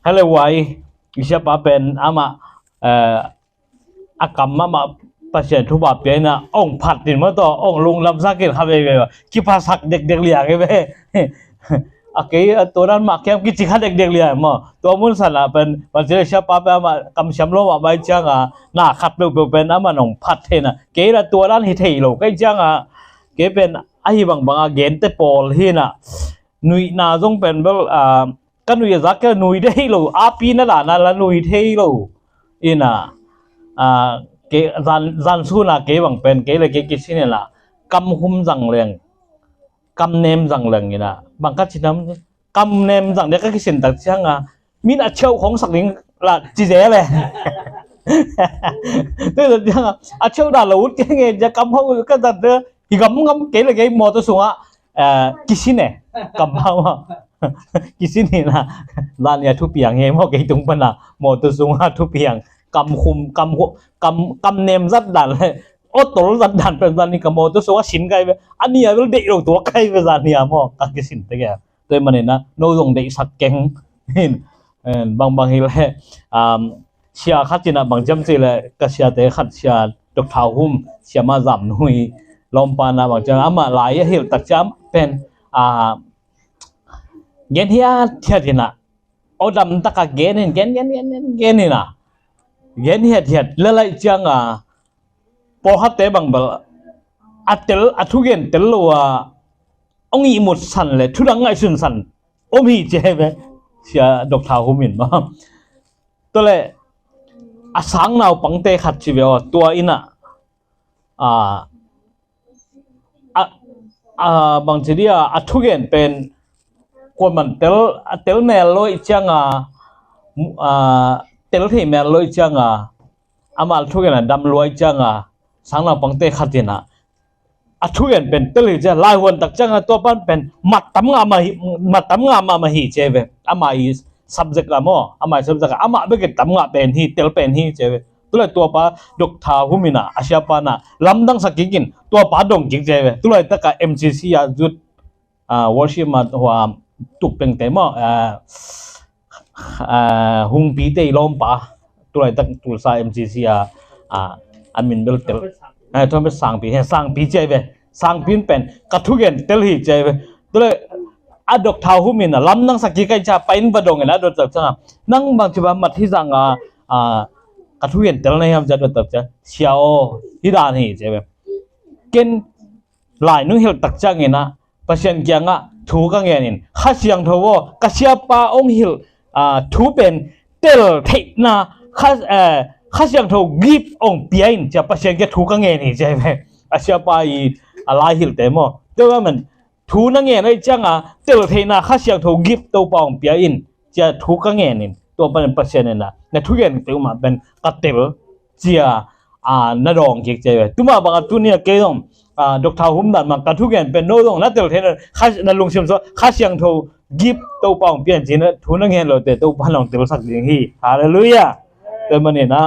hele wai siapa pen ama akam mama pasien thu ba pe na ong phat din ma to ong lung lam sakit khabe be ki pasak dek lia ke be akei toran ma kem ki chikha dek lia ma to mun sala pen pasien siapa pe ama kam shamlo ma bai changa na khat pe pen ama nong phat the na ke la toran hi thei lo kai changa ke pen ai bang again te pol hi na nui na jong pen bel kan nui za ke nui dei lo api na la na la nui thei lo ina ke zan su na ke bang pen ke le ke ki sin la kam hum jang leng kam nem jang leng ina bang ka chinam kam nem jang de ka ki sin tak chang min a cheu khong sak ling la chi je le tức là chang a cheu da lo ut ke nge ja kam ho ka da de hi gam ke le ke mo to sunga ki sin ne kam ha ki sin ni na lan ya thu piang he mo ke tung pa na mo to sunga thu piang kam khum kam nem zat dan le o tol zat dan pen zan ni ka mo to so sin kai be ani ya de ro to kai be zan ni mo ka ki sin te ga toy mane na no jong de sak keng hin bang hi le sia khat china bang jam si le ka sia te khat sia dok thau hum sia ma zam hui lom pa na bang jang ama lai ya hil tak cham pen gen hia thia dina odam taka gen ni na gen hiat lalai chang po hat te bang bal atel athugen tel lo ongi mut san le thudang ngai sun san omi je be sia dok thau humin ma to le asang naw pangte khat chi be tua ina bang chidia athugen pen kon man tel mel loi chang tel the mel loi chang amal thugen dam loi chang sangna pangte khatina athugen pen tel je lai won tak chang to pan pen mat tam nga ma hi cheve ama is subject la mo ama subject ama be ke tam nga pen hi tel pen hi cheve tulai to pa dok tha humina asia pa na lamdang sakikin to pa dong jing cheve tulai ta ka mcc ya jut worship ma wa tuk peng te mo hung pi te lom pa tulai tak tul sa mcc amin bel tel thom sang pi cheve sang pin pen kathugen tel hi cheve tulai adok thau humina lamnang sakki kai cha pain badong na do tak cha nang bang chiba mat hi janga kathugen tel na yam ja do tak cha siao hi da ni cheve ken lai nu hel tak cha nge na pasien kyanga thu ka nge nin kha siang thowo ka sia pa ong hil thu pen tel thei na kha siang tho give ong piain cha pasien ke thu ka nge ni je ve asia pa I alai hil te mo to man thu na nge nei changa tel thei na kha siang tho give to pa ong piain cha thu ka nge nin to pan pasien na thu gen te ma ben ka tel chia na dong ke je ve tuma ba tu ni ke dong dok thau hum dan ma ka thu gen pen no dong na tel the na kha na lung sim so kha siang tho give to pa ong pian jin na thu na nge lo te to pa long tel sak ding hi hallelujah te mane na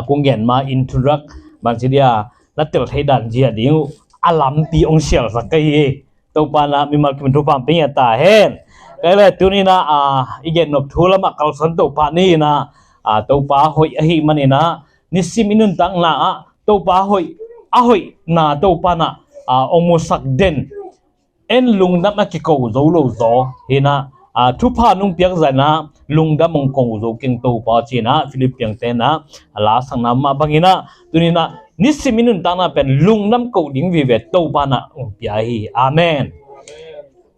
kung gen ma introduct bang chidia na tel thei dan jia ding alam pi ong sial sak kai to pa na mi mal kin thu pam pe ya ta hen kai le tu ni na igen nop thu lama kal san to pa ni na to pa hoi hi mane na nisim inun tang na to pa hoi na to pa na ong mo sak den en lung na ma ki ko zo lo zo hina thu pha nung piak zana lungda mong ko zo king to pa china philip piang te na la sang na ma bangina tunina nisiminun ta na pen lungnam ko ding vi ve to pa na pia hi amen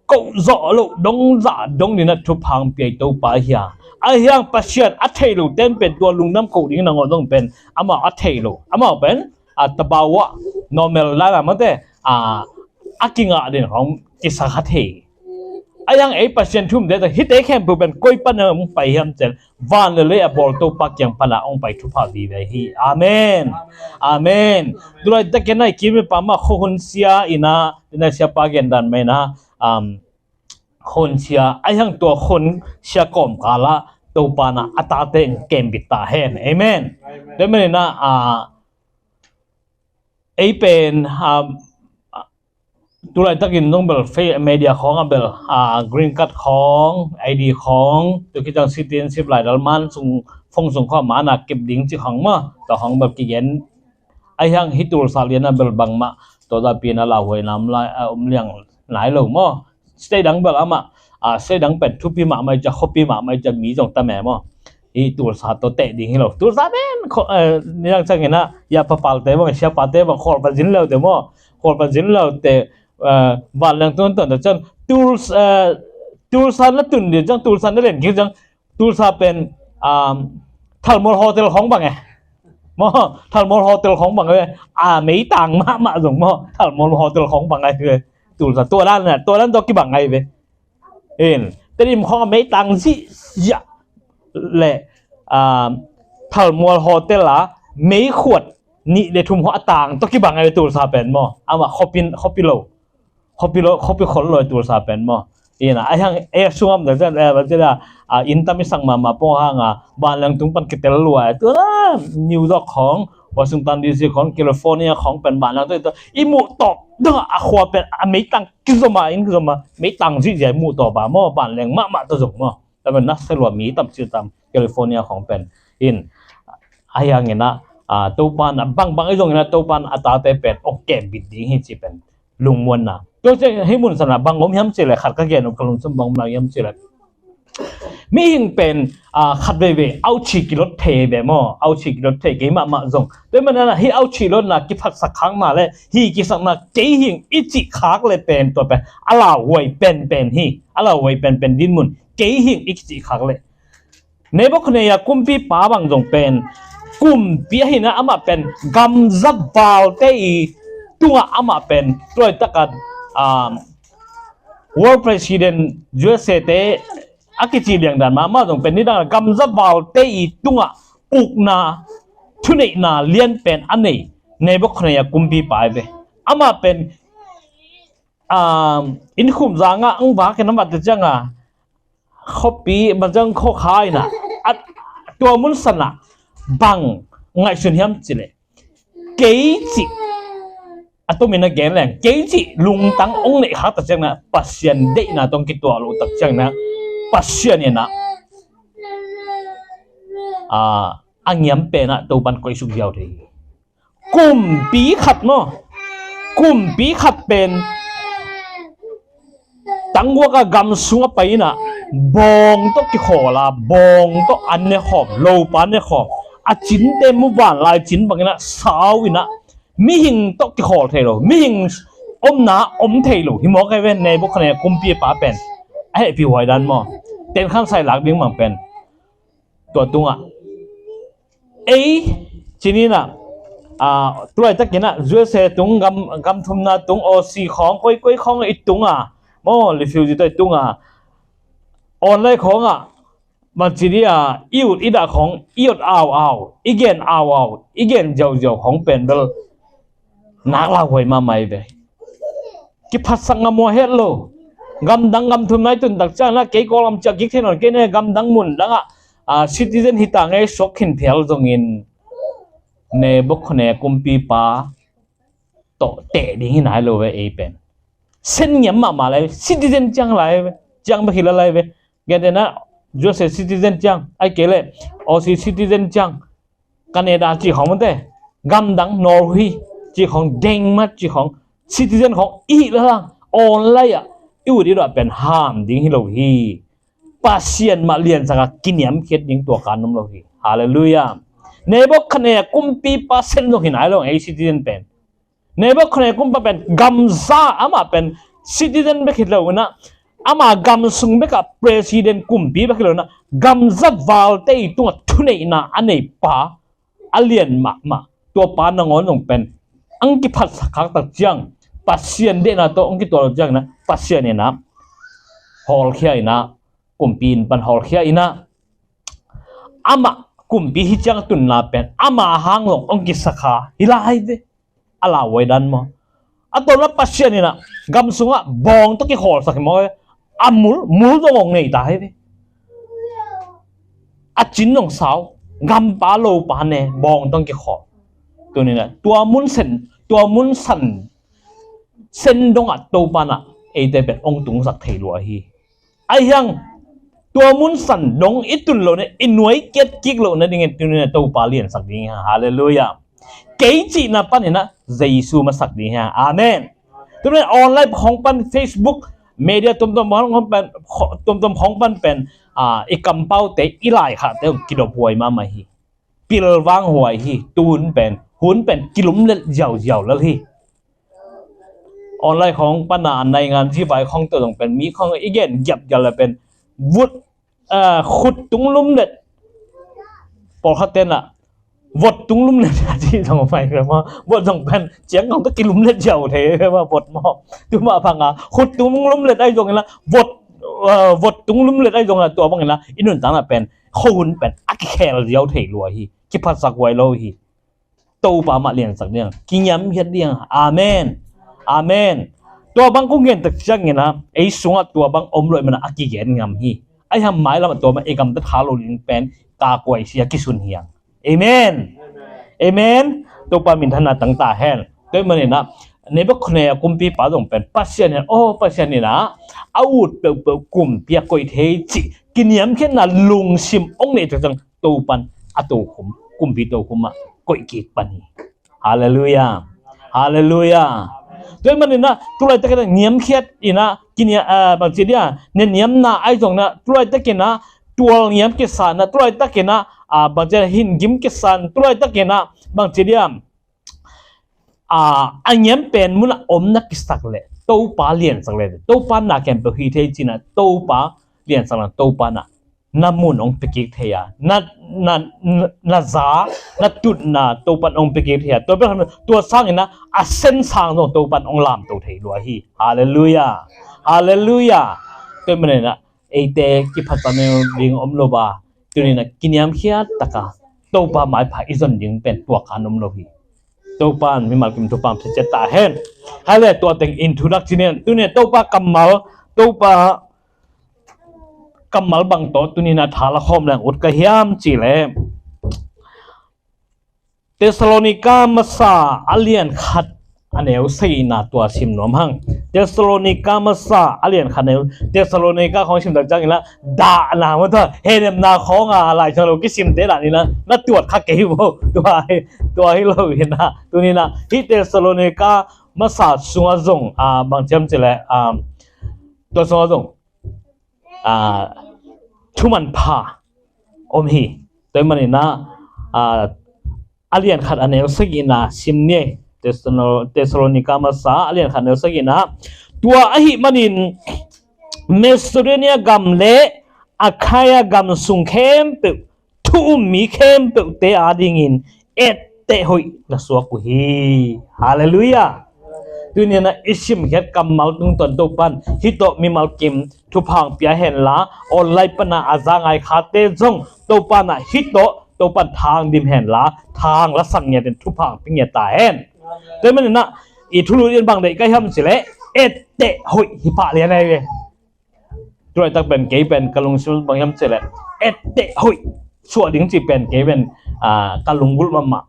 ko zo lo dong za dong ni na thu phang pi to pa hiya a hiang pasiat a thei lo ten pen to lungnam ko ding na ngodong pen ama a thei lo ama pen tabawa normal la ma te akinga den hong kisa kha thei ayang ai pasien thum de hit ai khem ben koi panam pai ham chen van le abol to pak yang pala ong pai thu pha vi ve hi amen dulai ta kenai kimi pama khon sia ina sia pa gen dan me na khon sia ayang to khon sia kom kala to pana ata te kem bita hen amen de me na ai pen ตุไรตักินต้องเบลเฟซมีเดียของเบลกรีนการ์ดของไอดีของตัวกิจการซิติเซนชิพหลายดัลมันส่งฟงส่งข้อมานักเก็บดิ้งที่ของมาต่อของเบลกิเกนไอยังฮิตุลซาเลียนเบลบังมาตัวดาปีนลาหวยน้ำลายเลี้ยงหลายหลงมาสเตดังเบลมาสเตดังเป็นทุบปีมาไม่จะคบปีมาไม่จะมีจงตะแม่มาฮิตุลซาตัวเตะดิ้งให้เราตุลซาเป็นนี่ยังจะเห็นนะอย่าพะปัลเตะบ้างเชียปาเตะบ้างขอปัจจินแล้วเตะมาขอปัจจินแล้วเตะบ้านหลังต้นแต่จังตูลซาละตุนเดียวจังตูลซาได้เล่นกี่จังตูลซาเป็นทัลมอลโฮเทลของบังไงมอทัลมอลโฮเทลของบังเลยไม่ต่างมาส่งมอทัลมอลโฮเทลของบังไงคือตูลซาตัวนั้นน่ะตัวนั้นตัวกี่บังไงเว้ยแต่นี่มันของไม่ต่างสิยะแหละทัลมอลโฮเทลละไม่ขวดนี่เดทุมหัวต่างตัวกี่บังไงตูลซาเป็นมอเอามาคอปิโลเขาไปคนลอยตัวซาเป็นมอนะไอ้ยังช่วงแต่ว่าจะอินตามิสังมาป้องบ้านหลังตุงปันกิเตลลัวตัวนิวยอร์กของวอชิงตันดีซีของแคลิฟอร์เนียของเป็นบ้านหลังตัวอีหมู่ตอบดังขวบเป็นไม่ตังกิสมาไม่ตังสิใหญ่หมู่ตอบบ้านบ้านหลังมาตัวจงมาแต่เป็นนักสรวจมีตับชื่อตามแคลิฟอร์เนียของเป็นไอ้ยังเงี้ยนะตัวบ้านบางไอ้ตรงนี้ตัวบ้านอัตราแต่เป็นโอเคบิดดิ้งให้จีเป็นลุงมวนนะตัวจะให้มุนสนะบางอมย้ำเจริญขัดก็เกี่ยวกับลุงสมบังมาย้ำเจริญมีหิงเป็นขัดเว่เอาชีกิรถเทแบบมอเอาชีกิรถเทกี่มาส่งด้วยมันนะให้เอาชีรถนะกี่พักสักครั้งมาเลยฮีกี่สักนะเจียหิงอิจิขากเลยเป็นตัวเป็นอะไรไว้เป็นฮีอะไรไว้เป็นดินมุนเจียหิงอิจิขากเลยในพวกนี้ยากุมปีป้าบางส่งเป็นกุมปีหินะอามาเป็นกำจับบาลเตอีตัวอามาเป็นตัวตะกันWorld President USA เตอากิจิเลียงดันมาตรงเป็นนี่ดังกำจับบาลเตอีตัวอุกนาทุเนนาเลียนเป็นอันนี้ในพวกนี้กุมปีป้าเบอามาเป็นอินคุมจางอังบากันน้ำมันจะจังเขาปีมันจังเขาขายนะตัวมุนสนะบังไงส่วนยามจิเลเกจิatau mina geleng keji lungtang ong ne kha ta chang na pasien de na tong ki to lo tak chang na pasien na angyam pe na to ban koi suk yaw thei kum pi khat no kum pi khat pen tangwa ka gam sunga pai na bong to ki khola bong to an ne khop lo pa ne khop a chin te mu ban lai chin bangina sawinaมีหิงตกที่คอเทโลมีหิงอมเทโลหิมอกไอเวนในบุคคลเนี่ยกุมปีป้าเป็นไอ้พี่หอยดันมอเต็นข้างใส่หลักบิ้งมังเป็นตัวตุงทีนี้นะตัวไอ้ตะกี้นะจุดเสตุงกำทุมนะตุงโอซีของก้อยของไอ้ตุงมอรีฟิวจิตไอ้ตุงออนไลน์ของมันจีนี่อิวอีดาของอิวเอาอีเกนเอาอีเกนเจ้าของเป็นเบลนักลาหวยมาไม่เบกิพัดสังมัวเฮลโลกำดังกำทุนไม่ตุนตักจ้านะเกี่ยกอลำจากกิเทนอนเกี่ยเนี่ยกำดังมุนดังซิติเซนฮิตาไงช็อกขินเทลตรงอินในบุคคลเนี่ยกุมปีป้าโตเตะดิ้งหินายโลเวเป็นเส้นเงียบมาเลยซิติเซนจังไรจังไปหิลอะไรเวเกี่ยนะJose citizen chang ai kể lệ Aussie citizen chang Canada chỉของมันแต่กำดัง Norway chỉของ Denmark chỉของ citizen ของอีกแล้วออนไลน์อยู่ที่เราเป็นห้ามดิ้งให้เราฮีปัสเซียนมาเรียนสักกินยำเขียดยิงตัวการน้ำเราฮีฮาเลลูยาในบกคะแนนกุมปีปัสเซนต์เราหินไหนเราไอ้ citizen เป็นในบกคะแนนกุมปะเป็นกำซาอามาเป็น citizen ไม่คิดเรานะอามากัมซุงเบกับ president กุมปีบักเลยนะกัมซับวาลเตยตัวทุเนนะอันนี้ป้าอเลียนมาตัวป้านงอนลงเป็นอังกิพัดสักตักจังปัสเซียนเดนะตัวอังกิตัวจังนะปัสเซียนเนี่ยนะฮอลเคียนะกุมปีนปันฮอลเคียนะอามากุมปีฮิจังตุนนาเป็นอามาหางลงอังกิสักขาฮิลาให้เดอะไรไว้ดันมั้งตัวนั้นปัสเซียนเนี่ยนะกัมซุงบองตัวกี่ฮอลสักมั้งมูลงในตายไปจินน้องสาวกำปาโลปานเนี่ยบองต้องกี่ขอตัวนี้นะตัวมุนสัน เส้นดงอ่ะตัวปานะไอเดเป็นองตุงสักเทลัวฮีไอยังตัวมุนสันดงอิตุนโลเนี่ยอินวยเก็ตกิกโลเนี่ยดิ่งตัวเนี่ยตัวปาเลียนสักดิ่งฮาเลลูยาเกจินะปันเนี่ยนะเยซูมาสักดิ่งฮะอาเมนตัวเนี่ยออนไลน์ของปัน Facebook เมเดียตุ่มของปันตุ่มของปันเป็นอีกำเป้าเตอีไลค่ะแต่กิโลป่วยมาไม่ฮีปิลวางหัวฮีตูนเป็นหุ่นเป็นกิลุมเล็ดยาวๆแล้วฮีออนไลน์ของปัญหาในงานที่ไปของตัวต้องเป็นมีของอีกอย่างหยับกันเลยเป็นวุดขุดตุงลุ่มเล็ดปอเขาเต้นอะวดตุงลุ่มเล็ดที่ต้องไปคือว่าวดต้องเป็นเจียงของตะกิลุมเล็ดยาวเทคือว่าวดหม้อตัวมาพังอะขุดตุงลุ่มเล็ดไอ้ตรงนั้นละวดตุงลุ่มเล็ดไอ้ตรงนั้นตัวบางอย่างละอินุนต่างเป็นหุ่นเป็นอักแคลยาวเทลัวฮีคิดภาษาไวโลฮีโตปามาเลี้ยงสักเรื่องกินยำเฮ็ดเลี้ยงอาเมนอาเมนตัวบางคงเห็นตักจังเงี้ยนะไอ้สงฆ์ตัวบางอมรวยมันอากิเย็นงามฮีไอ้ทำไมเราตัวมันเอกำตัดขาโลลินเป็นตากวยเสียกิสุนเฮียงเอเมนเอเมนตัวปามินธนาต่างๆแห่งด้วยมันเนี่ยนะในพวกเนี่ยกุมปีป่าต้องเป็นปัสเซียนเนี่ยโอ้ปัสเซียนเนี่ยนะอาวุธเปล่ากุมเปียกอยเทจิกินยำแค่น่ะลุงชิมองเนี่ยจังตัวปันอตัวคุมกุมปีตัวคุมอ่ะกอยกีปันนี่ฮาเลลูยาฮาเลลูยาด้วยมันเนี่ยนะตัวอะไรตะกันเนียมเขียดอีนะกินเนี่ยบางทีเนี่ยเนี่ยเนียมนะไอ้ตรงนะตัวอะไรตะกันนะตัวเนียมกิสานนะตัวอะไรตะกันนะบางทีหินกิมกิสานตัวอะไรตะกันนะบางทีเนี่ยอันเนียมเป็นมุนอมนักกิสักเลยโตปาเลียนสักเลยโตปานักแกมเปฮีเทจินะโตปาเลียนสักเลยโตปานะนามุนองเปกิเทียนาซานาตุดนาตัวปันองเปกิเทียตัวเป็นตัวสร้างนะอาเซนสร้างตัวปันองลามตัวเทียรัวฮีฮาเลลูยาฮาเลลูยาตัวมันเนี่ยนะไอเตกิพัฒนาลิงอมโลบาตัวนี้นะกินยามเขียตะกาตัวปาหมายผ่าอิจนยิงเป็นตัวการอมโลฮีตัวปานมีมากิมตัวปามเสจตาเห็นให้เลยตัวแต่งอินทูดักชันตัวนี้ตัวปากำมัลตัวปากำมัลบังโตตุนีนาทาละคอมแรงอุดกะเฮียมจีเลเทสโลนิกามาซาอาเลียนขัดอันเอวซีนาตัวชิมนอมหังเทสโลนิกามาซาอาเลียนขัดเอวเทสโลนิกาของชิมตักจังอีละด่าหนามันเถอะเฮเดมนาของอะไรชาโลกิชิมเตล่ะนี่นะน่าตรวจคักเกฮิโบตัวให้เราเห็นนะตัวนี้นะที่เทสโลนิกามาซาสุงอาจงบางเจมจีเลตัวสุงอาจงทุมันพาอมฮีแต่มันนี่นะอาเลียนขัดอันเอลสกินะซิมเน่เทสโลนิกามาซาอาเลียนขัดเอลสกินะตัวอหิมันินเมสโดเนียกัมเลอาคายากัมสุงเข้มเปทุมีเข้มเปเตอาดิงินเอเตหอยนะสวกุฮีฮาเลลูยาตัวนี้นะอิชิมเฮ็ดกำมัลตุงตนตัวปันฮิโตมีมัลกิมทุพังเปียเห็นละออนไลน์ปนะอาจางไอคาเตจงตัวปันนะฮิโตตัวปันทางดิมเห็นละทางละสังเงียเป็นทุพังปิงเงียตาเห็นแต่มันนะอีทุลุเรียนบางเด็กก็ทำสิเลยเอเตหอยฮิปะเรียนอะไรเลยตัวตักเป็นเกย์เป็นกะลุงชิมบางยามสิเลยเอเตหอยส่วนดิ้งจีเป็นเกย์เป็นกะลุงกุลมามา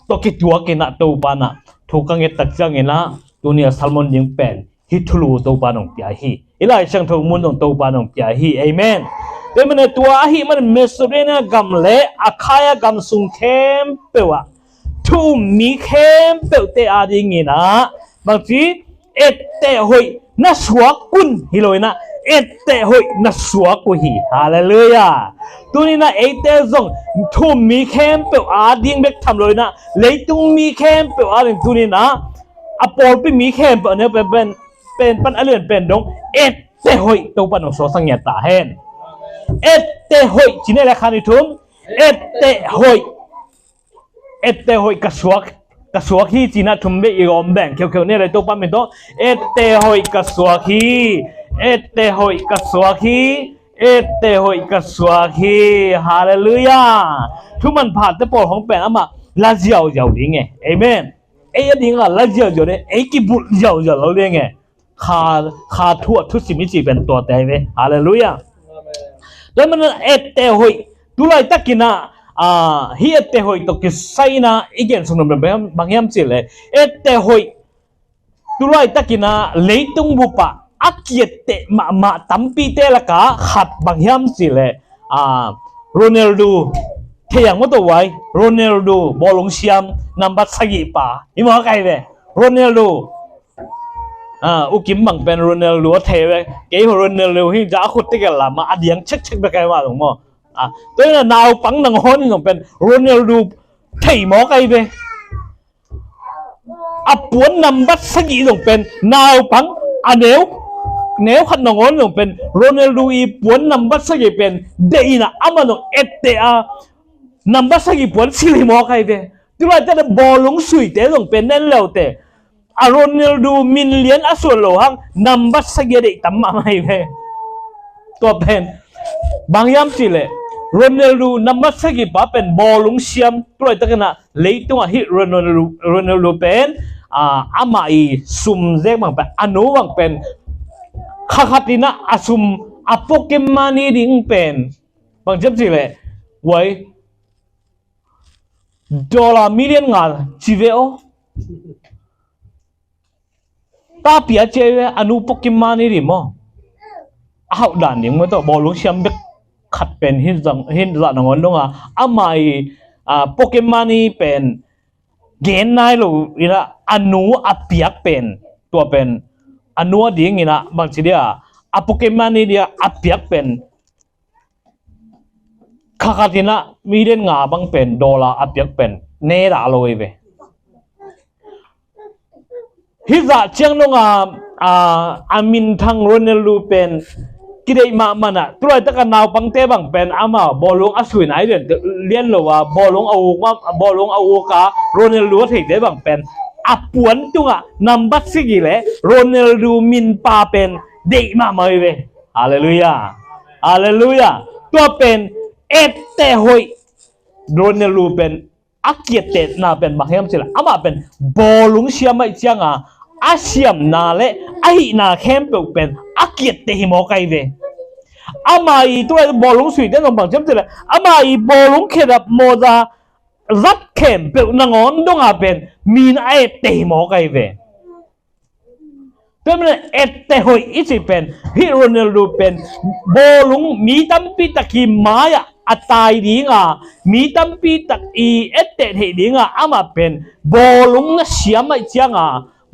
ตัวกิตัวกินะตัวปันนะทุกกังเงตักจังเงนะตัวนี้ซัลมอนยิงเป็นฮิตลูตัวปานองเปียฮีอีไลช่างทุกมุนองตัวปานองเปียฮีเอเมนแต่มันตัวอาฮีมันเมสเรนะกัมเลอาคายากัมสุงเข้มเปวะทุมีเข้มเปวเตอาดิงินะบางทีเอเตหอยนัสวกุนฮิโลยนะเอเตหอยนัสวกุฮีฮาเลลูยาตัวนี้นะเอเตซงทุมีเข้มเปวอาดิงเบกทำเลยนะเลยตุงมีเข้มเปวอาดิงตัวนี้นะอปอลไปมีเข้มเปเนี่ยเป็นปันอเลียนเป็นดงเอเตหอยตัวปันของโซสังเกตตาเห็นเอเตหอยจีเนลคานิทุมเอเตหอยกระสวกฮีจีน่าทุมเบอีอมแบ่งเขียวๆเนี่ยเลยตัวปันเป็นตัวเอเตหอยกระสวกฮีเอเตหอยกระสวกฮีเอเตหอยกระสวกฮีฮาเลลูยาทุกมันผ่านแต่ปอของเป็นอามาลาเจียวดิ้งไงเอเมนไอ้ดิ้งละลาเจียวเนี่ยไอ้กิบุเจียวเราเรียกไงคาทั่วทุกสิ่งที่เป็นตัวแต่เว้ยฮาเลลูยาแล้วมันเอเตหอยตุลายตะกินะฮีเอเตหอยตกิไซนะอีกอย่างสนุกแบบบางอย่างสิเลยเอเตหอย ตุลอยตะกินะเลยตุงบุปะอักเกียเตมาตัมปีเตละกะขัดบางยามสิเลโรนัลโดเทียงมตัวไว้โรนัลโดบอลลงเชียมนัมบัตสกิปะอีหมอไกเวโรนัลโดอุกิมบังเป็นโรนัลโดเทเวเกยโรนัลโดที่จะขุดติกันละมาอดียงเช็คไปไกว่าหลวงหมอตัวนั้นนาวปังนังฮอนนี่เป็นโรนัลโดเทหมอไกเวปวนนัมบัตสกิต้องเป็นนาวปังเนวขัดนงอนต้องเป็นโรนัลโดอีปวนนัมบัตสกิเป็นเดอินะมันต้องเอเตนัมบัตสกิปวนสิริหมอไกเวตัวนั้นจะบอลลงสุยเตต้องเป็นนั่นแล้วเตโรนัลโดมิลเลียนส่วนโลหังนัมบัตสกิเดตัมมาไม่เวตัวเป็นบางยามสิเลโรนัลโดนัมบัตสกิปะเป็นบอลลงเชียมตัวนั้นตะนะเลยตัวฮิโรนัลโดเป็นมาอีซุมเซกบางเป็นอนุบางเป็นข้าตินะซุมโปเกมอนีดิงเป็นบางจับสิเลยไว้$มิลเลียนงาจีเวโอตาปีอาเจเวอนุโปเกมอนีดิมอด่านนี้มันต้องบอลลูนเชียมเบกขัดเป็นหินจังนงอนดงมาอีโปเกมอนีเป็นเกณฑ์นายลูอีนะอนุเปียกเป็นตัวเป็นอนุดิ่งอีนะบางทีเดียโปเกมอนีเดียเปียกเป็นข้าตินะมีเด่นงาบางเป็น$เปียกเป็นเนราโลยเวฮิซาเชียงนงอามินทังโรนัลโดเป็นกิเลมามันตัวตะกันนาวปังเตบังเป็นมาบอลลงอสุยนายเรียนโลว่าบอลลงเอากาโรนัลโดเทเตบังเป็นปวนตัวนัมบัตสิกิเลโรนัลโดมินปาเป็นเดมาไม่เวฮาเลลูยาตัวเป็นเอเตหอยโรนัลโดเป็นอักเกียเตนาเป็นบางยามสิละมาเป็นบอลลงเชียไม่เชียงอาเซียมนาเลนาเข้มเป็นอักเกียเตหิมอไกเวมาอีตัวบอลลงสุยเดนบางจำสิละมาอีบอลลงเขดับโมดารับเข้มเป็นนงอนดงเป็นมีนเตหิมอไกเวเป็นเอเตหอยอิสิเป็นฮิโรนัลโดเป็นบอลลงมีตัมปีตะกิมายาตายดีมีตัมปีตักเอเตเฮดีมาเป็นบอลลงเสียไม่เจียง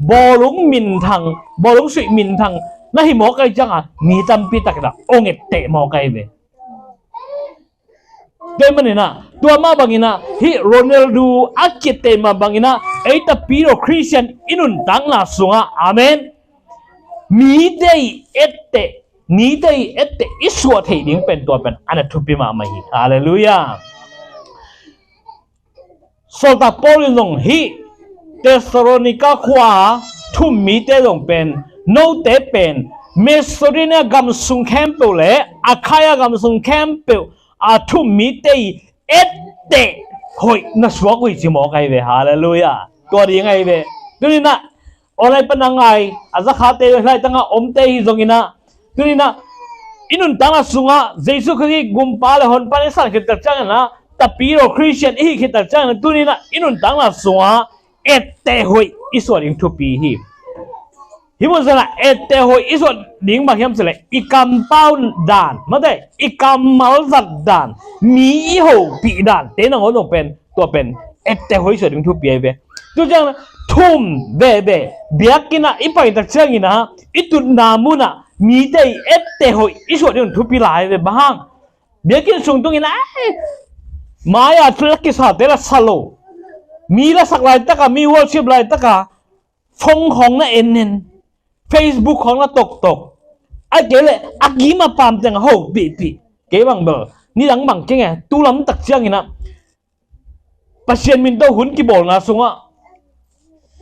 บอลลงมินทังบอลลงสุยมินทังน่าหิมอไกจังมีตัมปีตักนะองเอเตมอไกเวเดมันนี่นะตัวมาบางอินะฮิโรนัลโดอักเกเตมาบางอินะตาปีโรคริสเตียนอินุนตังนาสุงอาเมนมีได้เอเตอิสวดให้ดิ้งเป็นตัวเป็นอันนั้นทุบปีมาไม่ฮาเลลูยาโซลตาโปลินงฮิเทสโลนิกาขวาทุมมีเตลงเป็นโนเตเป็นเมสโริเนกัมซุงแคมเปลเลอาคายากัมซุงแคมเปลทุมมีเตเอเตหอยนัสวกุยจิมอไกเวฮาเลลูยาตัวดีไงเวดูนี่นะอะไรเป็นยังไงอาจจะขาเตะอะไรตั้งอมเตะฮิซงอินะดูนี่นะอินุนตั้งสุงะเยซูคริสต์กุมปาเลหอนปานิสันคิดตัดจังนะแต่ปีโรคริสเตียนคิดตัดจังนะดูนี่นะอินุนตั้งสุงะเอเตหอยอิสวาริงทุปีฮิมันสละเอเตหอยอิสวาริงบางอย่างสละอีกัมเป้าด่านมาได้อีกัมมัลซัดด่านมีโหปีด่านเต้นงอนเป็นตัวเป็นเอเตหอยอิสวาริงทุปีเว้ดูจังทุ่มเบ้เบียกินะอีไปตักเชิงอินะอีตุนามุนะมีได้เอเตหอยอิสวาริงทุปีหลายเว้บ้างเบียกินส่งตรงอินะมายาทุลักกิสาเตละสโลมีละสักหลายตะกะมีวอลชิปหลายตะกะฟงของนะเอ็นเนน Facebook ของนะตกไอ้เกลอากีมาปามจังโหปีเกบังเบอร์นี่หลังบังเจงไงตูลำตักเชียงอินะปัจเจียนมินโตหุ่นกี่บอกนะสงะ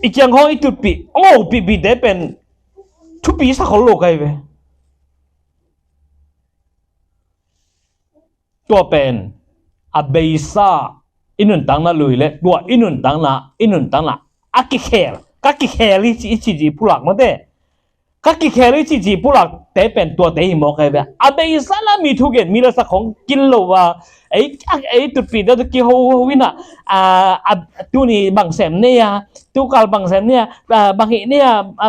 อีกอย่างของอีตุปีโอ้ปีเดเป็นทุปีสักคนโลกไงเว้ตัวเป็นอาเบซ่าอินุนตังน่ะลุยเลยตัวอินุนตังน่ะอากิเคลลิจิพูดหลักมาเด้ก ก็กี่แค่เลยจีผู้หลักแต่เป็นตัวแต่หิมอกไอ้แบบอาเบย์ซาลามีทุกอย่างมีละสักของกินโลว่าไอ้ตุดปีเดตุกี่หัววินะตัวนี้บางแสมเนี่ยตัวกาลบางแสมเนี่ยบางเนี่ย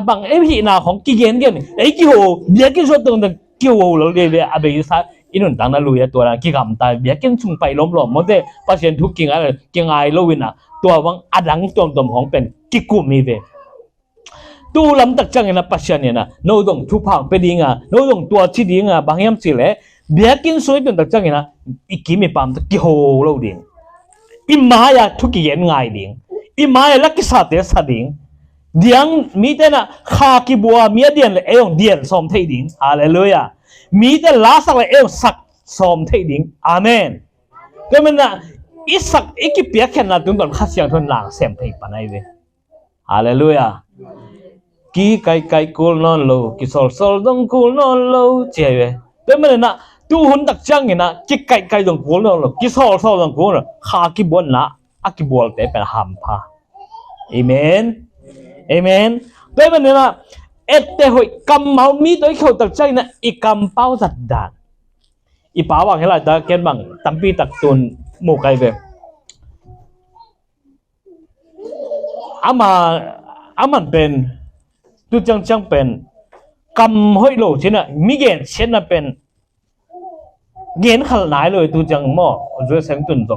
บางหินาของกี่เย็นกันกี่หัวเบียกินส่วนตรงนั้นกี่หัวเราเลยอาเบย์ซาอินุนต่างนั้นรู้ยตัวนั้นกี่คำตายเบียกินสุ่งไปล้มมันแต่ปัจจุบันทุกกิ่งอะไรกิ่งไอ้โลวินะตัวบางอดังตัวของเป็นกี่กุมีเวตูลำตักจังเงินปัจจัยเนี่ยนะโน้ตงทุพางเป็นยังไงโน้ตงตัวชีดิ้งบางอย่างสิเลยเบียกินสวยจนตักจังเงินอีกกี่มีปั๊มตะกี้โหเราดิ้งอีมาอยากทุกอย่างง่ายดิ้งอีมาอยากลักษณะเดียร์ดิ้งเดียงมีแต่นะข้ากีบัวมีเดียนเลยเอวเดียนสมเทดิ้งฮาเลลูยามีแต่ลาสักเลยเอวสักสมเทดิ้งอาเมนก็มันนะอีสักอีกกี่เปียกแค่นั้นถึงตอนข้าเสียงทนหลังเสียงเพลงปนไอเวฮาเลลูยากี่ไก่กูนอนโลกี่โซลต้องกูนอนโลเจ๋ยแต่เมื่อนั้นตู้หุ่นตักจังเงี้ยนะกี่ไก่ต้องกูนอนโลกี่โซลต้องกูนอนข้ากี่บนนะกี่บอลแต่เป็นหามพาเอเมนเอเมนแต่เมื่อนั้นแต่หอยกำเมามีตัวเขาตักจังนะอีกำเป้าจัดด่านอีป้าว่าเห็นอะไรแต่แกบังตั้มปีตักตุนหมู่ไก่เวอามันเป็นตัวจังเป็นกำห้อยโลชินะมีเกณฑ์เช่นนั้นเป็นเกณฑ์ขนาดเลยตัวจังหม้อด้วยเสียงตุนโต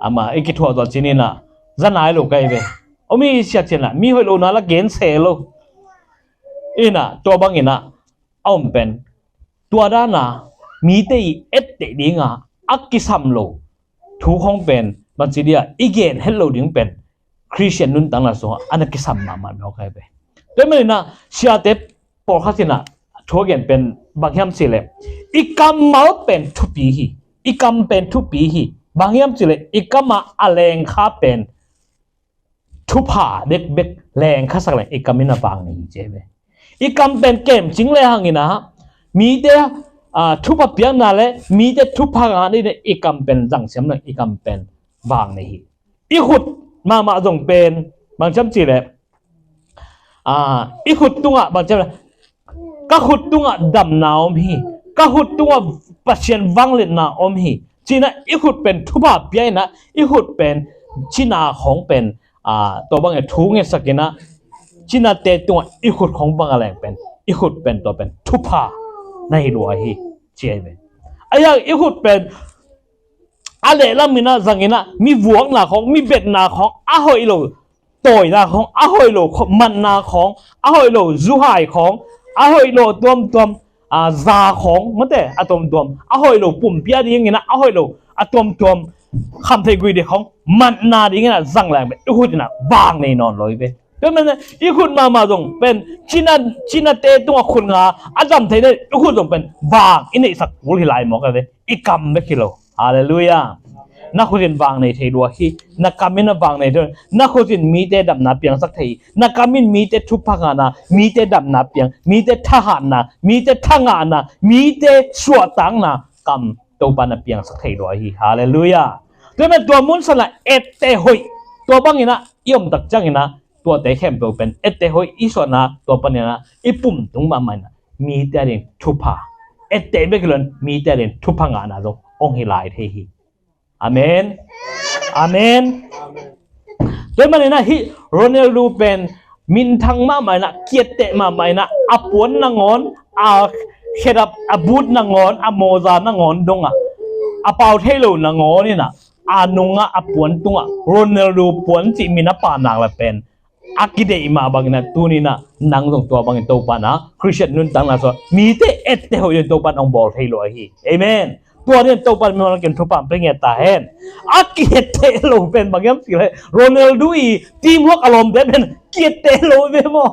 อามาอีกทั่วตัวจีนี่นะจะไหนโลกันเว้อมีเสียเช่นน่ะมีห้อยโลนั่นละเกณฑ์เสโลอีน่ะตัวบางอีน่ะเอาเป็นตัวด้านน่ะมีแต่เตดิ้งอักกิสัมโลทุกห้องเป็นมันจีเดียอีเกณฑ์เฮลโลดิ้งเป็นคริสเตียนนุ่นตั้งแต่ส่งอันนั้นกิสัมมามันไม่โอเคไปแต่เมื่อนะเชื่อเด็บพอเขาสินะทัวร์กันเป็นบางอย่างสิเลยอีกำมาเป็นทุปีฮีอีกำเป็นทุปีฮีบางอย่างสิเลยอีกำมาอะไรข้าเป็นทุพาเด็กเบ็กแรงข้าสักเลยอีกำมินาบางนี่เจ๊เว้อีกำเป็นเกมจริงเลยหังนะมีแต่ทุพเปียงนั่นเลยมีแต่ทุพางานนี่เนี่ยอีกำเป็นจังเสียมเลยอีกำเป็นบางนี่อีขุดมาจงเป็นบางจำสิเลยอีขุดตัวบางจำก็ขุดตัวดำนาอมฮีก็ขุดตัวปัจเจียนวังเล่นนาอมฮีจีน่ะอีขุดเป็นทุบาเปียนะอีขุดเป็นจีน่าของเป็นตัวบางอย่างทุ่งเงี้ยสักนะจีน่าเตะตัวอีขุดของบางอะไรเป็นอีขุดเป็นตัวเป็นทุบาในรัวฮีเจียเว้ไอ้ยังอีขุดเป็นอะไรล่ะมีนะสังเกตนะมีวัวนาของมีเบ็ดนาของหอยโลต่อยนาของหอยโลมันนาของหอยโลจูไฮของหอยโลตัวซาของมันแต่ตัวหอยโลปุ่มเปียดีอย่างเงี้ยนะหอยโลตัวคำเทกุยเด็กของมันนาดีอย่างเงี้ยนะสังแรงไปอีกคนน่ะบางในนอนเลยไปเพราะมันอีกคนมาตรงเป็นจีน่าเตะตัวคนงาจำเทเนี่ยอีกคนตรงเป็นบางอินนี่สักวุ้ยไหลหมอกเลยอีกคำไม่คิดโลฮาเลลูยานักขุนบางในเทดัวฮีนักกามินบางในเทนักขุนมีแต่ดำนาเปียงสักทีนักกามินมีแต่ทุพงานามีแต่ดำนาเปียงมีแต่ทหารนามีแต่ทงานามีแต่สวดตังนากำตัวปานเปียงสักทีดัวฮีฮาเลลูยาตัวเป็นตัวมุนสละเตหอยตัวบางอย่างนะยอมตักจังนะตัวเตะเข้มเป็นเตหอยอีส่วนนะตัวปานเนี่ยนะอีปุ่มตรงมามันมีแต่เรื่องทุพะเตะเบกเลนมีแต่เรื่องทุพงานาตรงองค์ฮิลายเทฮีอาเมนอาเมนแต่มันเนี่ยนะฮิโรนัลโดเป็นมินทังมาไม่นะเกียรติมาไม่นะอาปวนนางอนเขดับบูดนางอนโมซานางอนดงเปาเทโลนางอนนี่นะนุงปวนตุงโรนัลโดปวนจิมินาปานางละเป็นกิเดอิมาบางนะตัวนี้นะนางตรงตัวบางตัวปานะคริสเตียนนุ่นตั้งนะsoมีแต่เตหอยตัวปานองบอลเทโลฮีเอเมนตัวนี้ตัวปันมันกินทุบปันเป็นไงตาเห็นเกียรติโลเป็นบางอย่างสิเลยโรนัลโดทีมพวกอารมณ์ได้เป็นเกียรติโลเป็นมั้ง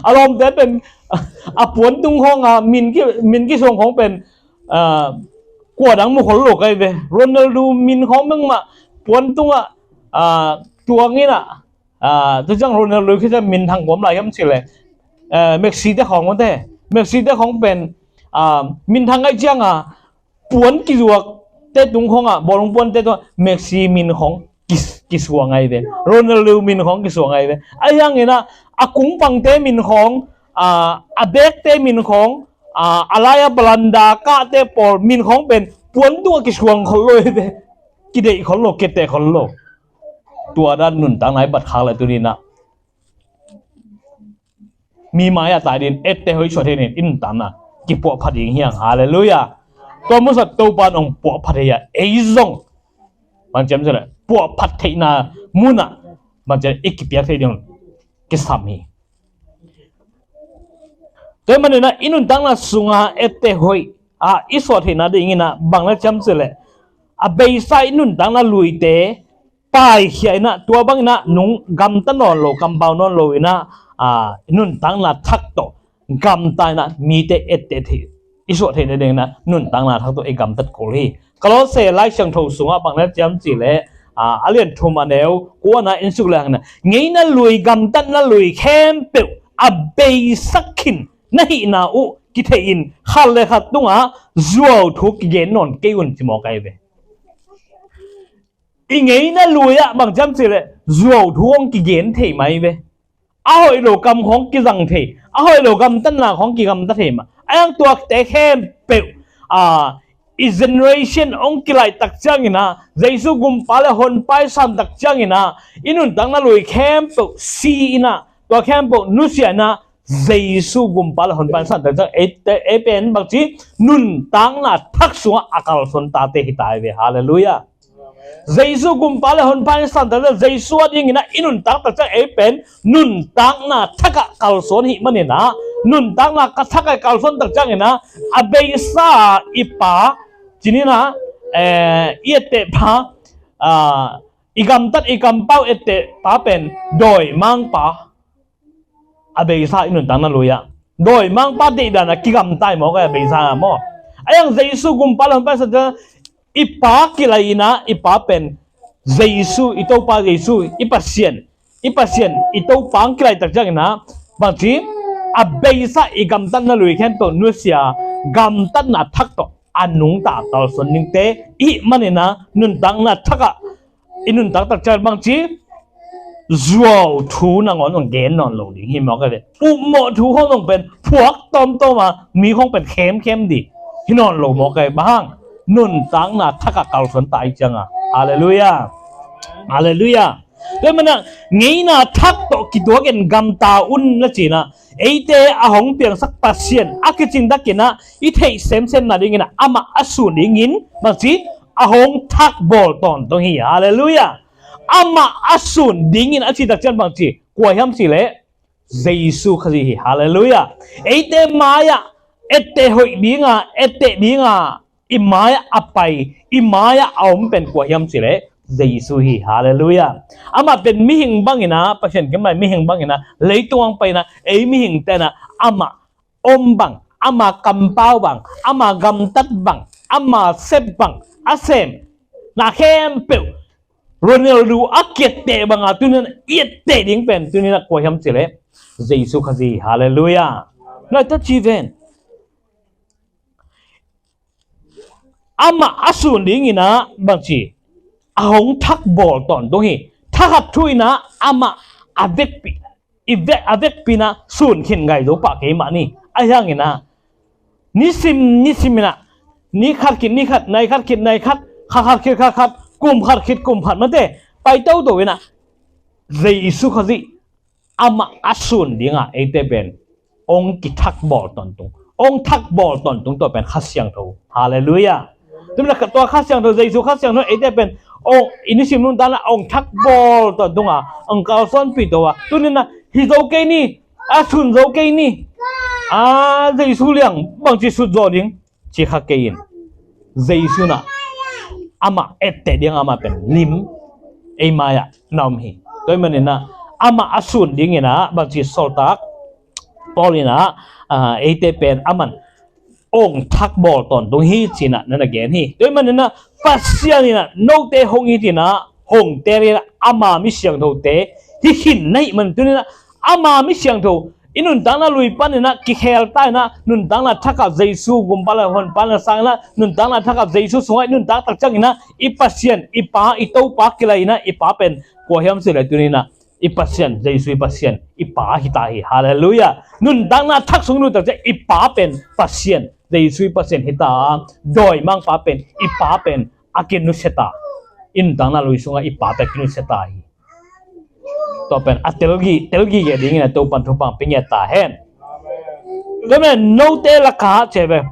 อารมณ์ได้เป็นปวนตุงห้องมินกี่ทรงของเป็นกวดดังมุขโลกไอ้เว้ยโรนัลโดมินของมึงมาปวนตุงตัวงี้น่ะตัวจังโรนัลโดคือจะมินทางผมหลายอย่างสิเลยเม็กซิเดของมันแต่เม็กซิเดของเป็นมินทางไอ้เจ้าปวนกี่ตัวเตะตุงของบอลงปวนเตะตัวเม็กซิมินของ กิสวงไงเวโรนัลดูมินของกิสวงไงเวไอ้ยังไงนะอากุงปังเตมินของอาเบกเตมินของอะไรบลันดากาเตปอลมินของเป็นปวนตัวกิสวงคนเลยเวกิเดคนโลกเกเตคนโลกตัวด้านนุ่นต่างไหนบัดขางอะไรตัวนี้นะมีไม้ตายดินเตหอยชดเทนินอินตันนะกิปวพัดยิงเฮียงฮาเลลูยาตัวมุสัตตัวปานองปวพัดเฮียเอซงมันจำใช่ไหมปวพัดเทนามุนะมันจะอีกเปียกเทียงกิสามีตัวมันเนี่ยนะอินุนตั้งนะสุงาเตหอยอิสวดเห็นนะได้ยินนะบางแล้วจำใช่ไหมเบย์ไซนุนตั้งนะลุยเตไปเขียนนะตัวบางนะนุ่งกำตันนอนโลกำเบานอนโลยนะนุนตั้งนะทักโตกำตายนะมีเตเตทีอิสวดเห็นได้ยินนะนุนตั้งนะทักโตกำตัดโกลีก็เราเสไลช่างทูสุงาบางแล้วจำจีเลยเลียนทุมาเนวกูนะอินสุกแรงนะงี้นะลุยกำตันนะลุยเข้มเปิวเบย์สักขินนะฮินาอุกิเทอินขัดเลยขัดตุงจัวทุกเย็นนอนเกี่ยวนจิมอกไอเวอีไงนะลุยบางจำสิเลยจัวทุกกี่เย็นเทไหมเวอ้าวโลกำของกี่สังเทอ้าวโลกำตั้งหน้าของกี่กำตั้งเทมาไอ้ยังตัวแต่แค่เปิวอีเจเนอเรชันองกี่ไหลตักจังนะใจสู้กุมปาเลหอนไปสันตักจังนะอินุนตั้งนั้นลุยแคมเปิวซีนะตัวแคมเปิวนุเสียนะใจสู้กุมปาเลหอนไปสันตักจังเป็นบางทีนุนตั้งนั้นทักษะอากาศสนตาเตหิตายเวฮาเลลูยาJesu gumpala hon pan santala Jesu ading ina inun tak tak pen nun tak na thaka kalson hi manina nun tak na kathaka kalson tak chang ina abeisa ipa jinina iete pha igam tat igam pau ete pa pen doi mang pa abeisa inun tak na luya doi mang pa de dana kigam tai mo ka abeisa mo ayang Jesu gumpala hon pan santala ipa kilaina ipa pen Jesu ito pa Jesu ipasien ito pang kilay takjang na bangti abeisa igamtan na lui kento nusia gamtan na thakto anung ta tal soning te I manina nun tang na thaka inun tak takjang bangti zuaw thu na ngon ong gen non lo ding hi mo ka le mo thu hong ong pen phuak tom to ma mi hong pen kem di hinon lo mo ka bangนุนตังน่ะทักกาลสนตายจังฮาเลลูยาฮาเลลูยาแล้วมันงี้น่ะทักตกิตัวกันกำตาอุ่นละจีน่ะไอเตอหงเปียงสักปัสเซียนอากิจินดักกินะอีเทเซมน่ะดิงินะอามาอสูดิงินบางทีอหงทักบอลตอนตรงนี้ฮาเลลูยาอามาอสูดิงินอาจิดักจันบางทีกว่าย้ำสิเลยเยซูคริสต์ฮาเลลูยาไอเตมายาเอเตหอยดิงาเอเตดิงาอิมายาอภัยอิมายาเอามเป็นกว่าย้ำสิเลยเยซูฮีฮาเลลูยาอามาเป็นมิหิงบังอินะประชันกันไหมมิหิงบังอินะเลยตัวไปนะมิหิงแต่นะอามาอมบังอามากำเป้าบังอามากำตัดบังอามาเซบบังอาเซมนาเข้มเปิวโรนัลดูอักเกตเตะบังตัวนั้นเอียดเตะดิ้งเป็นตัวนี้นะกว่าย้ำสิเลยเยซูคริสต์ฮาเลลูยานั่นตัดชีเวนอามาอสูรดิ้งนะบางทีอาหงทักบอลตอนตรงนี้ถ้าหัดช่วยนะอามาอเวกปีอเวกปีนะสูรขึ้นไงดูปากเกมานี่ไอ้ยังไงนะนิสิมนะนี่ขัดกินนี่ขัดในขัดกินในขัดขัดกุมขัดคิดกุมขัดมันเตะไปเต้าตัวนะเยซูคริสต์อามาอสูรดิ้งไอเตเป็นองค์กิทักบอลตอนตรงองค์ทักบอลตอนตรงตัวเป็นขัดเสียงทูฮาเลลูยาตัวนั้นตัวข้าเสียงตัวเยซูข้าเสียงนั้นไอ้เด็กเป็นองอินิชิมุนตานะองทักบอลตัวตรงองกาลซอนปีตัวตัวนี้นะฮิโซเกนี่ชุนโซเกนี่เยซูเลี้ยงบางทีสุดยอดจริงจีฮักเกินเยซูนะอามาเอตเตเดียงอามาเป็นลิมไอมายะนอมฮีตัวมันนี่นะอามาอสุนดิ้งนะบางทีโซตักปอลีนะไอเตเป็นอามันองทักบอลตอนตรงฮีจีน่ะนั่นแหละแกนี่ด้วยมันนี่นะปัสยานี่นะโนเตหงฮีจีน่ะหงเตนี่นะอามามิเสียงโตเตที่หินในมันตัวนี้นะอามามิเสียงโต inun tangna lui panina ki khel tai na nun tangna thaka jesu gumpala hon pala sangna nun tangna thaka jesu sungai nun tak tak changina ipasien ipa itau pa kilaina ipa pen ko hiam sile tunina ipasien jesu ipasien ipa hitahi hallelujah nun tangna thak sungnu tak ipa pen pasien jesu ipasien hita doi mang pa pen ipa pen akin nu seta in tangna lui sunga ipa pe kinu seta hi to pen atelgi ge dingina to pan thupang pinyata hen Amen. No te laka chebe.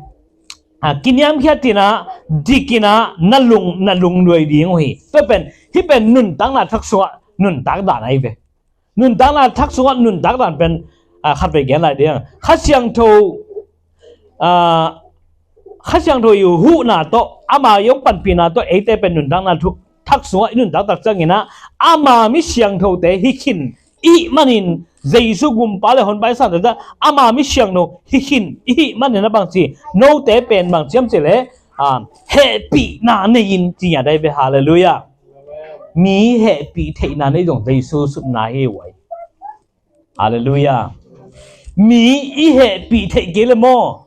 Kinyam khatina dikina nalung noi ding hi. Pen hi pen nun tang na thak suwa nun tak dan ai be. Nun tang na thak suwa nun tak dan pen khat be gen lai ding. Khasyang tho yu hu na to ama yong pan pi na to ate pen nun tang na thak suwa nun tak tak changina ama mi siang tho te hi khin I manin Jesu gumpale hon bai sa da ama mi siang no hi hin I manin na bang chi no te pen bang chiam chele happy na nein chi ya dai be hallelujah mi happy thei na nei dong Jesu sup na he wai hallelujah mi I happy thei ge le mo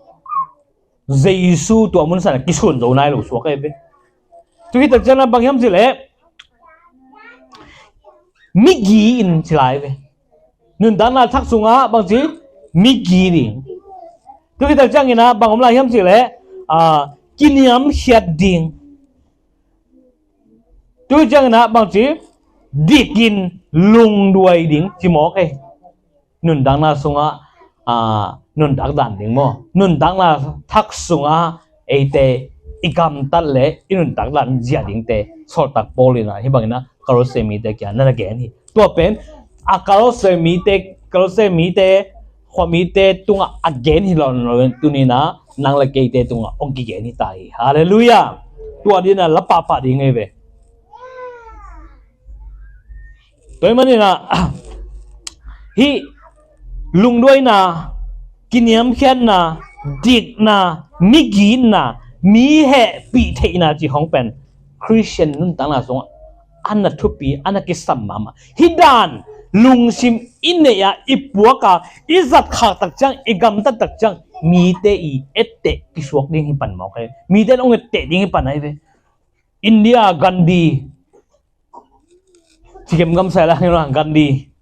Jesu to mun sa ki sun do nai lo so kai be tu hi tak jana bang yam chele Migi in chilai ve nun dana thak sunga bang chi migi ding tu kita changina bang omla hiam chile kiniam hiat ding tu changina bang chi dikin lung duai ding chi mo kai nun dana sunga nun dak dan ding mo nun dana thak sunga ate ikam talle inun dak dan jia ding te so tak polina hi bangina karosemi te kya na again hi to pen a karosemi te khomi te tunga again hi lon tunina nang la ke te tunga ongki gen hi tai hallelujah to adina la pa pa ding ve toy manina hi lungdoi na kiniam khian na dik na migin na mi he pi theina chi hong pen Christian nun tang na song anna thupi anna ki sammama hidan lungsim ineya ipuaka izat kha tak chang igam ta tak chang mi te I ette ki suak ding hi pan mo kai mi te ong ette ding hi pan ai ve India Gandhi chikem gam sa la ngora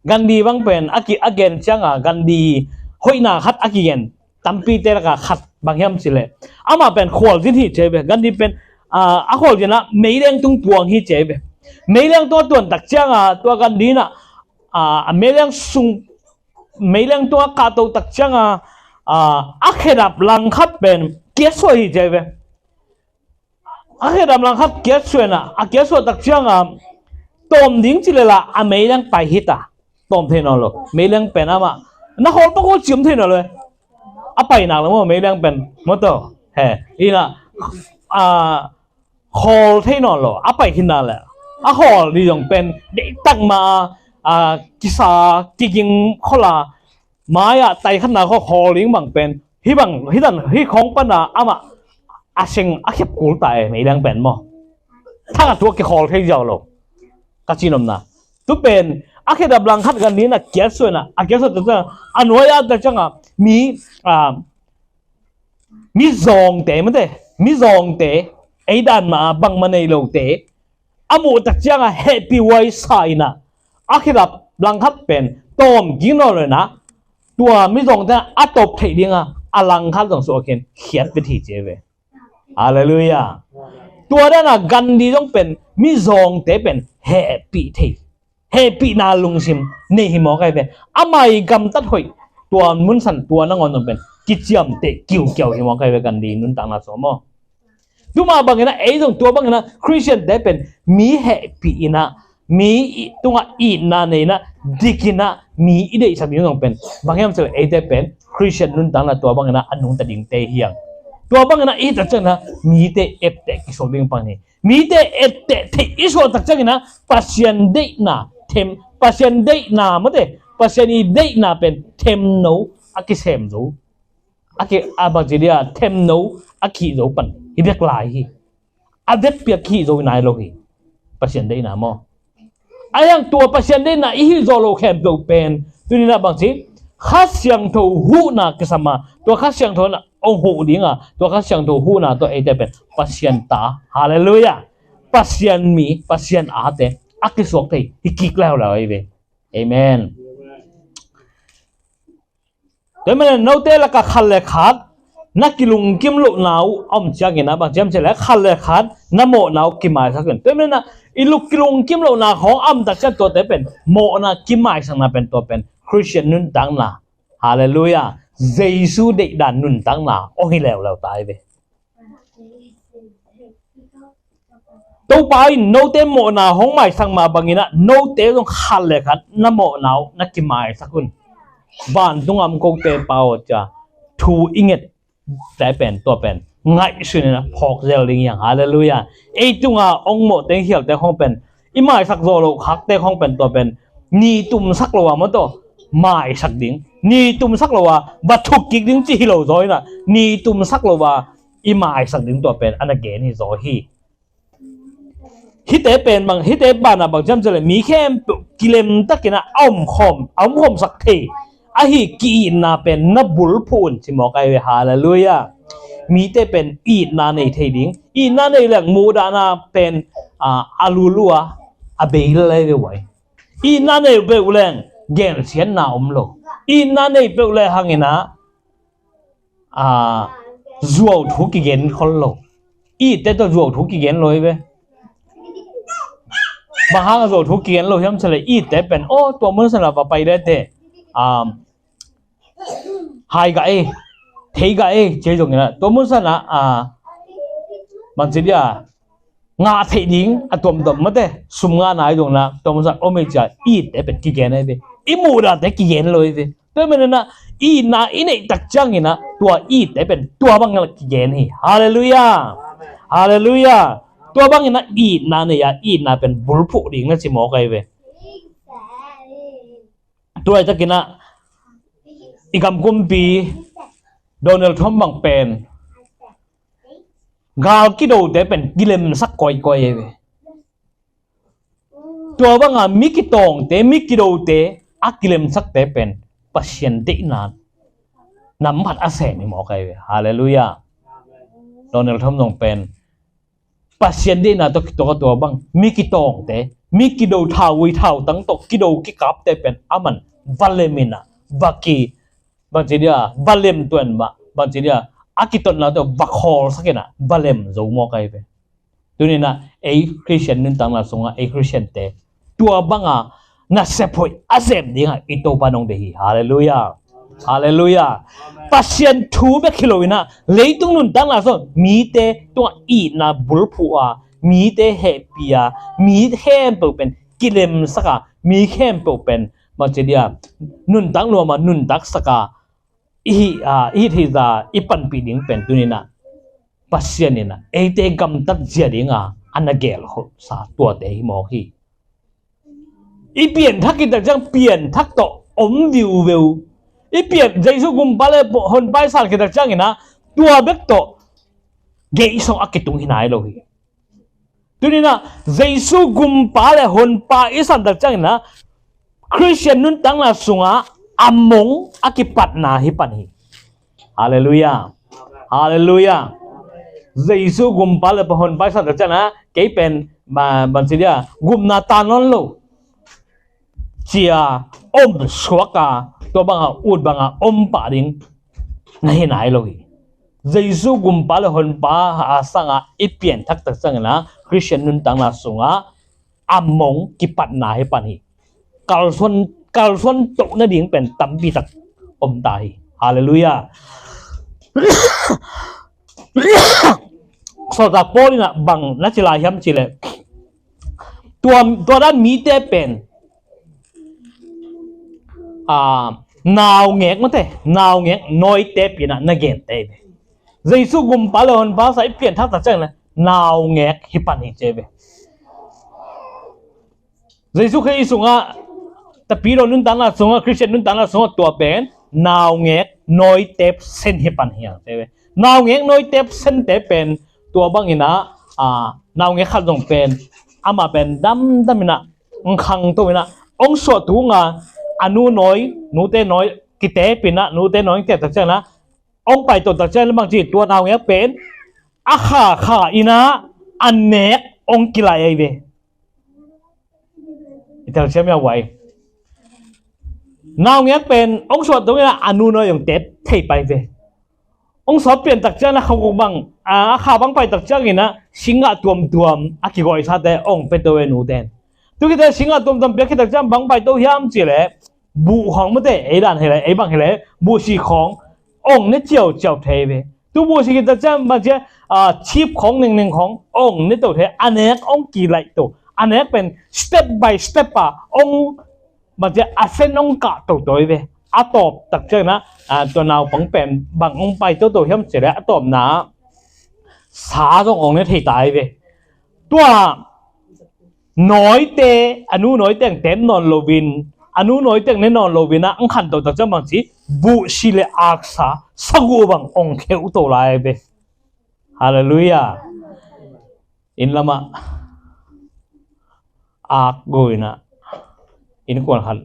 Gandhi bang pen aki again changa Gandhi hoina khat aki gen tampi te ka khat bang yam chile ama pen khol jin hi chebe Gandhi pen a khol jena meileng tung puang hi chebe meileng to tuan tak changa to Gandhi na meileng to ka to tak changa akherap lang khat pen keso hi chebe akherap lang khat keso na a keso tak changa tom ding chilela a meileng pai hita tom the no lo meileng pen ama na hol to ko chim the no lo a pai na lo meileng pen mo to he ina hol the no lo a pai hin na la a hol ni jong pen de tang ma kisa kijing khola maya tai khan na ko holing bang pen hi bang hidan hi khong pa na ama aseng akhep kul tai meileng pen mo thang tu ke hol the jaw lo ka chinom na tu pen akheda blang khat gan ni na keso na akeso ta anoya ta changa mi zong te mate mi zong te aidan ma bang manei lo te amu tak changa happy way saina akheda blang khat pen tom gino le na tua mi zong ta atop thei dinga alang khat jong so ken khiat pe thi cheve hallelujah tua da na Gandhi jong pen mi zong te pen happy thei happy na lungsim ne hi mo kai be amai gam tat hoi tua mun san tua na ngon pen kichiam te kiu kiau hi mo kai be Gandhi nun tang na so mo duma bangena ei jong tua bangena Christian te pen mi happy ina mi tunga I na ne na dikina mi ide sa mi jong pen bangyam se ei te pen Christian nun tang na tua bangena anung ta ding te hiang tua bangena I ta chang na mi te ep te ki so bing pang ni mi te ep te the iso tak chang na pasien de na them pasien de na mate pasien I de na pen them no akisem zo ake abajidia them no akhi zo pan I bek lai hi adek pia khi zo nai lo hi pasien de na mo ayang tua pasien de na I hi zo lo khem do pen tunina bang si khá xiang thâu hu na cái sama tua khá xiang thâu na ông hu đi nga tua khá xiang thâu hu na tua ai te pen pasien ta hallelujah pasien mi pasien a te akki sok thei hikik lao la ai ve amen te men no te la ka khal le khat na kilung kim lo nau om cha ge na ba jam che la khal le khat na mo nau ki mai sa ken te men na iluk kilung kim lo na khong am tak cha to te pen mo na ki mai sang na pen to pen Christian nun tang na hallelujah Jesus de dan nun tang na o hi lew lew tai ve to pai no te mo na hong mai sang ma bangina no te long khal le khat na mo nau na ki mai sa kun ban tung am ko te pao cha thu inget tai pen to pen ngai sin na phok zel ding yang hallelujah ei tunga ong mo te hial te hong pen i mai sak zo lo khak te hong pen to pen ni tum sak lo wa mo to mai sak ding ni tum sak lo wa ba thuk ki ding chi lo zoi na ni tum sak lo wa i mai sak ding to pen an again hi zo hi te pen bang hi te ba na bang jam jale mi khem kilem takina om khom sak the a hi ki na pen na bul phun chi mo kai hallelujah mi te pen i na nei thei ding i na nei lang mu da na pen alulua a be le ve wai i na nei be uleng gen sian na lo i na nei be le hangina zuo thu ki gen khol lo i te to zuo thu ki gen loi ve ba hang zuo thu ki gen lo hiam chale i te pen o to mun san la ba pai de te hai ga e thei ga e che jong na to mun san na man chi dia nga thei ding atom dom ma te sum nga nai jong na to mun san o me cha i te pen ki gen ai ve i mu da te ki gen loi ve to men na i na i nei tak chang ina tua i te pen tua bang la ki gen hi hallelujah hallelujah tua bang ina i na ne ya i na pen bul phu ding na chi mo kai ve tua ta kina ikam kumpi Donald Trump bang pen gal ki do te pen gilem sak koi koi ve tua bang mi ki tong te mi ki do te akilem sak te pen pasien de na nam phat a se ni mo kai ve hallelujah Donald Trump dong pen pasien de na to to bang mi ki tong te mi ki do thau wi thau tang to ki do ki kap te pen aman valemina baki bang chi dia valem tuen ba bang chi dia akiton na to bakhol sakena valem zo mo kai ve tunina ei Christian nun tang la songa ei Christian te tua banga na sepoi azem dinga ito panong dehi hallelujah hallelujah pasien thu be khiloina leitung nun tang la so mi te to i na bulphu a mi te happy a mi hem po pen kilem saka mi hem po pen ma che dia nun tang lo ma nun tak saka i thi za ipan pi ding pen tunina pasien ina e te gam tak jia dinga anagel ho sa tua te hi mo hi i pian thak ki ta jang pian thak to om viu veu i pian jaisu gum pale hon pai sal ki ta jang ina tua bek to ge isong akitung hinai lo hi tunina jaisu gum pale hon pa isan ta jang ina Christian nun tang la sunga among akipat na hi pan hi hallelujah hallelujah jaisu gum pale hon pai sal ta jang na ke pen ban sidia gum na tanon lo chia swaka to banga ud banga pa ding na hinai lo hi jaisu gum pale hon pa asanga ipian thak tak sang na Christian nun tang la sunga among kipat na hi pan hi kalson to na ding pen tampi tak tai hallelujah so ta polina bang na chila hiam chile tua dan mi te pen nào ngẹt mất thế nào ngẹt nói tép gì na gen tép Giêsu gum pa lon pa sai pian thak ta chang la nào ngẹt hi pan hi chebe Giêsu khai sunga ta pi ro nun tan la sunga Christian nun tan la sunga tua pen nào ngẹt nói tép sen hi pan hi chebe nào ngẹt nói tép sen tép pen tua bang ina nào ngẹt khat dong pen ama pen dam ina khang to ina ong so tu nga anu nói nu te nói กิเตปินะนูเตน้อยเตตักเจ้านะองไปตัวตักเจ้าแล้วบางทีตัวนาวเงี้ยเป็นอาขาอินะอันเนกองกิไลไอเวอิตาเชื่อไม่เอาไว้นาวเงี้ยเป็นองสวดตรงนี้นะอนุน้อยอย่างเต็ดเทไปเวองสอบเปลี่ยนตักเจ้านะเขาคงบังข้าบังไปตักเจ้าอย่างนะสิงห์ตัวอากิโกอิซาเตองเป็นตัวเวนูเดนตัวกิเตสิงห์ตัวเปียกตักเจ้าบังไปตัวยามจีเลยบุของมันเตะไอ้ด่านเฮเลยไอ้บังเฮเลยบุสีขององเนี่ยเจียวเทเวตัวบุสีกิตักเจ้ามันจะชีพของหนึ่งขององเนี่ยตัวเทอันนี้องกี่ไหลตัวอันนี้เป็น step by step องมันจะอาเซนองกะตัวเวอาตอบตักเจ้านะตัวนาวปังเป็นบางองไปตัวเฮียมเสร็จแล้วตอบนะสาตรงองเนี่ยที่ตายเวตัวน้อยเตอนุน้อยเตงเต็นนอนโลวินอนุน้อยเตงเนนอนโลวินะอังขันตัวตักเจ้าบางทีบุชิเลอักษาสักวันบางองเขวตัวลายเวฮาเลลูยาอินละมาอักโกยนะอินกวนขัน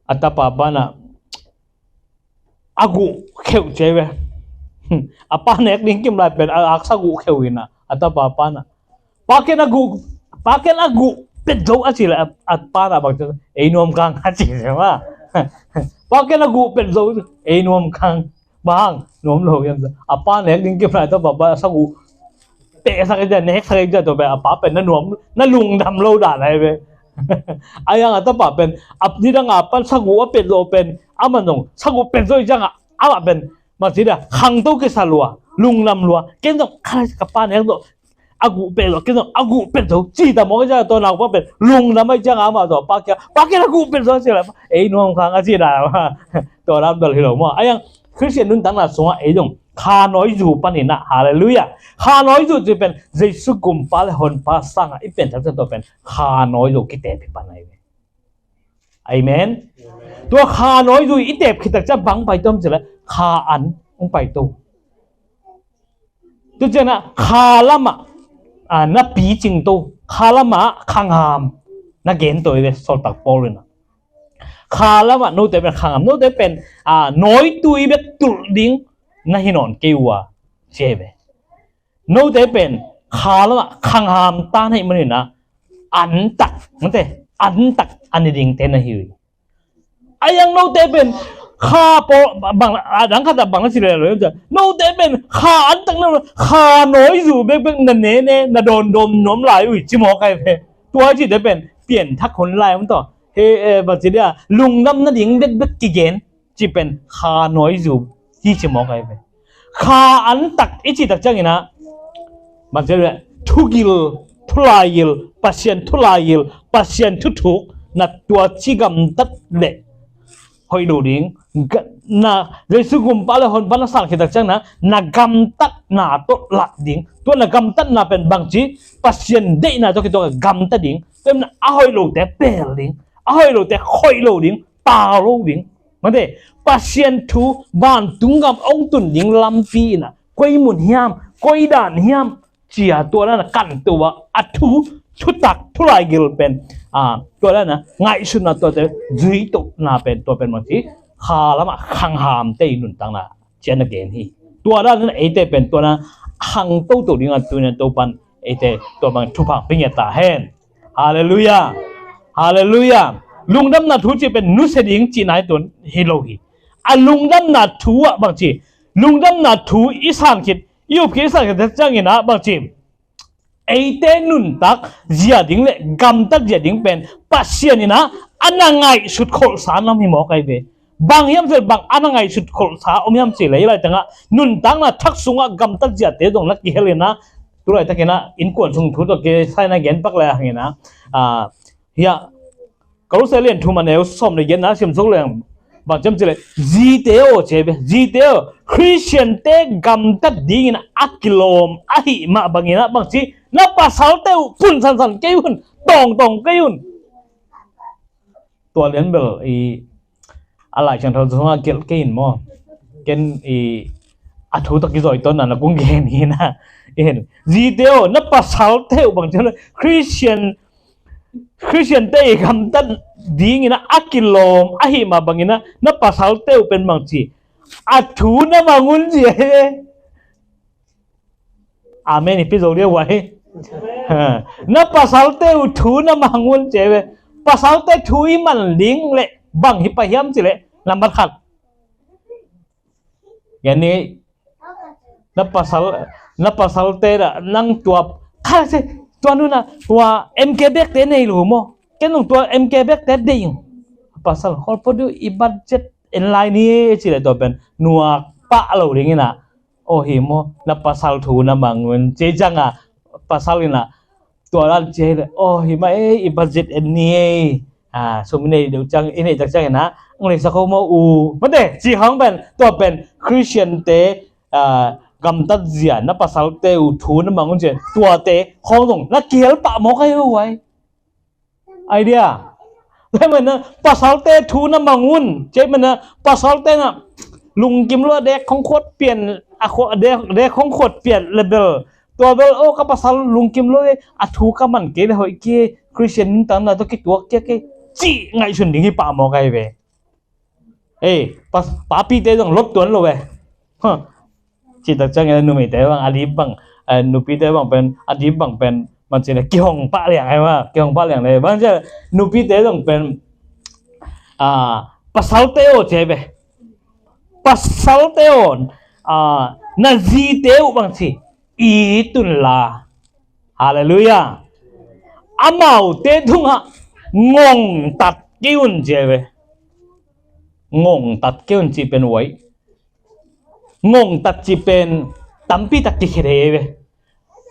อัตปาปานะอากูเขียวเจเวอาปาเนกลิงกิมไลเป็นอักษากูเขียวอินะอัตปาปานะปาเกนอากูเป็นโจอาชีละอัตปานะบางทีไอ้นวมกังอาชีใช่ไหมปาเกนอากูเป็นโจไอ้นวมกังบางนวมโลยังอาปาเนกลิงกิมไลตัวปาปาสักกูเตะสักเดือนเนกสักเดือนตัวเป็นอาปาเป็นนั่นนวมนั่นลุงดำโลด่าอะไรเว้ayang atau apa pen abdi dah ngapan sagu apa pen lo pen aman dong sagu pen so jangan apa pen masih dah hang tu kisah luar lung lam luar kendong kalau kapan yang tu agu pen lo kendong agu pen tu cita mau kerja tu nak apa pen lung lam aja apa tu pakai agu pen so sih lah nuang kang aja dah tu orang dah hilang mah ayang Christian nun tang lah semua dongข้าน้อยอยู่ปนินะฮาเลลูยาข้าน้อยอยู่จะเป็นเยซูกุมปาเลหอนปาสังอีเป็นทั้งตัวเป็นข้าน้อยอยู่กิเตปิปันไอเวอาเมนตัวข้าน้อยอยู่อีเตปคิดจะบังไปต้มจะเลยข้าอันองไปตัวตัวเจ้านะข้าละมะนับปีจริงตัวข้าละมะขังหามนักเกณฑ์ตัวเวสอลตักโปเลยนะข้าละมะโน้ตเป็นขังหามโน้ตเป็นน้อยตัวอีเบตุลดิ้งน่าหินอ่อนเกี่ยวเจ็บโน้ตเป็นข้าละมะขังหามตาให้มันนี่นะอันตักมันเตอันตักอันนี้ดิ้งเตนะฮิวไอ้ยังโน้ตเป็นข้าพอบางดังข้าแต่บางสิ่งเลยจะโน้ตเป็นข้าอันตักนั่นข้าน้อยอยู่เบ๊กนั่นเน่น่าโดนดมน้ำลายอุ้ยจิโมกไอ้เพ่ตัวที่จะเป็นเปลี่ยนทักคนลายมันต่อเฮ้บัดเดี๋ยวลุงน้ำนั่นดิ้งเบ๊กกี่เกณฑ์ที่เป็นข้าน้อยอยู่ที่จิโมกไอ้เพ่ข้าอันตักอีจิตักจังนะบัดเดี๋ยวทุกิลทุลายิลปัสเซียนทุลายิลปัสเซียนทุกนัดตัวชิกำตัดเละหอยดูดิ้งน่ะเรื่องสุกุมปาเลหอนปานาสังคิดจังนะนักกำตัดน่ะตัวหลักดิ้งตัวนักกำตัดน่ะเป็นบางทีปัสเซียนเดน่ะตัวคิดตัวกำตัดดิ้งเป็นอ้อยโลแต่เปรดิ้งอ้อยโลแต่หอยโลดิ้งตาโลดิ้งมันเด้ปัสเซียนทูบ้านตุงกับองตุนดิ้งลำปีน่ะก้อยมุนเฮียมก้อยด่านเฮียมเจียตัวนั้นกันตัวอัตุชุดตักทุลายกิลเป็นตัวนั้นนะง่ายสุดนะตัวเดียวจุยตุน่าเป็นตัวเป็นบางทีข้าละมาขังหามเตยนุนตังนะเจนเกนฮีตัวนั้นเอเตเป็นตัวนั้นขังตัวนี้ตัวนั้นตัวปันเอเตตัวบางทุพังเป็นยาตาเฮนฮาเลลูยาฮาเลลูยาลุงดำนาทูจีเป็นนุสดิงจีนายตัวฮิโลฮีลุงดำนาทูอ่ะบางทีลุงดำนาทูอิสานคิดยูพิสังคิดจังยินะบางทีไอเตนุนตักเจียดิ้งเล่กำตักเจียดิ้งเป็นปัสเซียนี่นะอันนั้นไงสุดโคตรสารน้ำหิมะไกเบบางยามเสร็จบางอันนั้นไงสุดโคตรสารอมยามเสียเลยอะไรจังอ่ะนุนตักนะทักสุงอ่ะกำตักเจียเตะตรงนักเกลียนะตัวอะไรตักนะอินกวนสุงทุตัวเกยใส่ในเกณฑ์ปักเลยอย่างนี้นะเฮียเขาเสียเรียนทุมันเอวสมในเกณฑ์นะเชื่อมสุกเลยบางจำเจเลยจีเตโอเจ็บจีเตโอคริสเตียนเตกำตักดิ้งนะอักกิโลมอะหิมาบางอย่างนะบางทีนับภาษาเต้าปุ่นสันๆเกี่ยุนตองเกี่ยุนตัวเลี้ยงเบลอะไรฉันทำสมมติเกี่ยนมั้งเกี่ยนอัฐุตะกี้จอยต้นนั้นนะกุ้งเกี่ยนนี่นะเห็นจีเดียวนับภาษาเต้าบางทีคริสเตียน Christian te kam tan ding ina akilom ahi ma bangina na pasal te pen mangchi athu na mangun ji amen episode wa he na pasal te uthu na mangun je pasal te thui man ling le bang hi pa hiam ji le lambat khat yani na pasal te da nang tua kha se tua nu na tua mk back te nei lu mo ken nong tua mk back te de yung pasal hol podu I budget en line ni chi le to pen nuwa pa lo ring ina o hi mo na pasal thu na mangun je janga pasal ina tua ran je le o hi ma I budget en ni so mine deu chang ine chak chang na ngle sa ko mo u ma de chi hong ben to pen Christian te gam tat zia na pasal te u thu na mangun je tua te khong dong na kiel pa mo kai wai idea le man na pasal te thu na mangun je man na pasal te na lung kim lo de khong khot plian a kho de khong khot plian level tua bel o ka pasal lung kim lo a thu ka man ke le hoi ke Christian nin tan na to ki tua ke chi ngai chun ding hi pa mo kai ve pa pi te dong lot tuan lo ve chi tak chang nu mi te bang adi bang nu pi te bang pen adi bang pen man che le ki hong pa liang ai ma ki hong pa liang le bang che nu pi te dong pen pasal te o che ve pasal te on na zi te u bang chi I tun la hallelujah amau te thunga ngong tat kiun je ve ngong tat kiun chi pen wai ngong tat chi pen tampi tak ki khere ve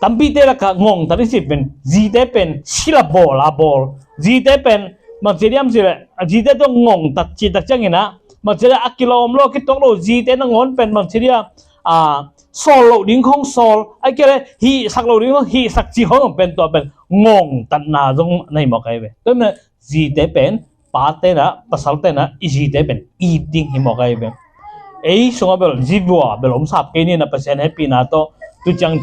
tampi te la ka ngong tat chi pen ji te pen sila bol a bol ji te pen ma jeriam sile ji te to ngong tat chi tak chang ina ma jera akilom lo ki tok lo ji te na ngon pen ma jeria sol lo ding khong sol ai ke hi sak lo ding hi sak chi hong pen to pen ngong tat na jong nei mo kai ve to na ji te pen pa te na pasal te na I ji te pen I ding hi mo kai ve ei songa bel jibwa belom sap ke ni na pasen happy na to tu chang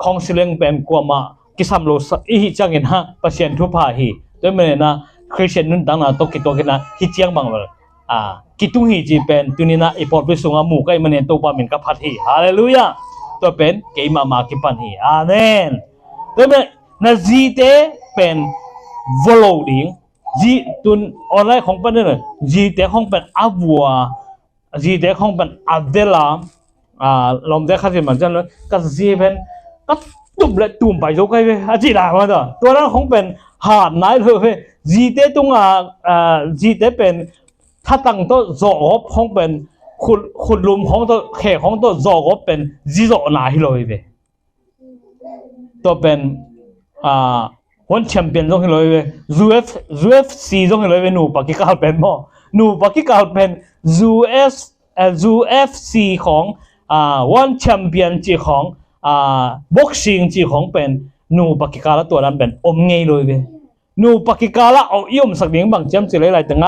counseling pen ko ma kisam lo hi chang in ha pasen thu pha hi to me na Christian nun dang na to ki to ke na hi chiang bang bel ki tu hi ji pen tu ni na ipot pe songa mu kai manen to pa min ka phat hi hallelujah to pen ke ma ki pan hi amen to me na ji te pen volo ding ji tun online khong pan ne ji te khong pen abua ji te khong pen adela lom de kha ji man chan ka ji pen ka tup le tum pai jo kai ve a ji la ma to to na khong pen ha nai lo ve ji te tung ji te penถ้าตั้งตัวจอบของเป็นขุดลุมของตัวแขกของตัวจอบเป็นจีโจนาฮิโลเวตัวเป็นวันแชมเปี้ยนจงฮิโลเว UFC จงฮิโลเวนูปากิกาลเป็นบ่นูปากิกาลเป็น UFC ของวันแชมเปี้ยนจีของบ็อกซิ่งจีของเป็นนูปากิกาลตัวนั้นเป็นอมเงยเลยเวนูปากิกาลเอาย่อมสักเดียงบางจำสิเลยไรตั้ง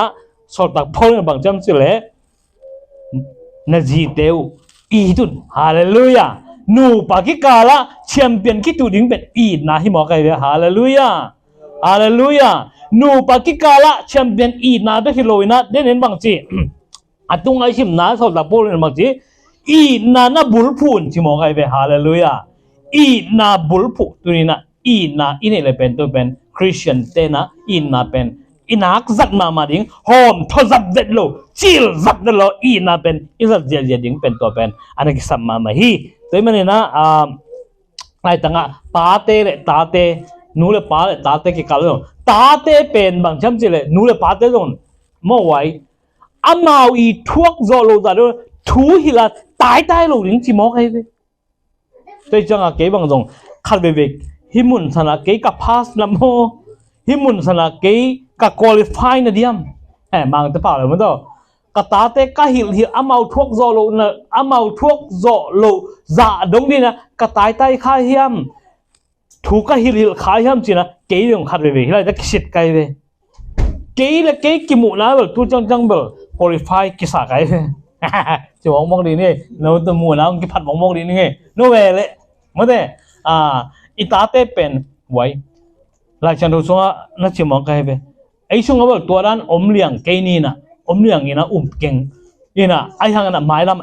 สอดตักพ่อบางจำสิเลยนะจีเตวอีตุนฮาเลลูยานูปากิกาละแชมเปี้ยนคิดตัวดิ้งเป็นอีนะฮิมอไกเวฮาเลลูยาฮาเลลูยานูปากิกาละแชมเปี้ยนอีนะเบฮิโลยนะเด่นบางจีอะตุงไอชิมนะสอดตักพ่อบางจีอีนะบุลพูนฮิมอไกเวฮาเลลูยาอีนะบุลพูตัวนี้นะอีนะอินเลยเป็นตัวเป็นคริสเตียนเตนะอีนะเป็นinak zat ma ding hom thozat zet lo chil zat lo ina pen izat je ding pen to pen ana ki samma ma hi toy mane na lai tanga pa te le ta te nu le pa le ta te ki kal lo ta te pen bang cham chi le nu le pa te zon mo wai amau I thuốc zo lo za do thu hi la tai lo ding chi mo kai ve toy changa ke bang zong khal ve ve himun sana ke ka pass lam ho himun sana ke ka qualify na diam mang te pa lo mo to ka ta te ka hil hi amau thuốc zo lo na amau thuốc zo lo za dong ni na ka tai kha hiam thu ka hil kha hiam chi na ke yong khat ve hi la ta kit kai ve ke la ke ki mu na bel tu chang bel qualify ki sa kai ve chi mong di ni no to mu na ki phat mong di ni no ve le mo te I ta te pen wai lai chan do so na chimong kai be ai sunga bol to dan om liang ke ni na om liang ina keng ina ai hang na mai lam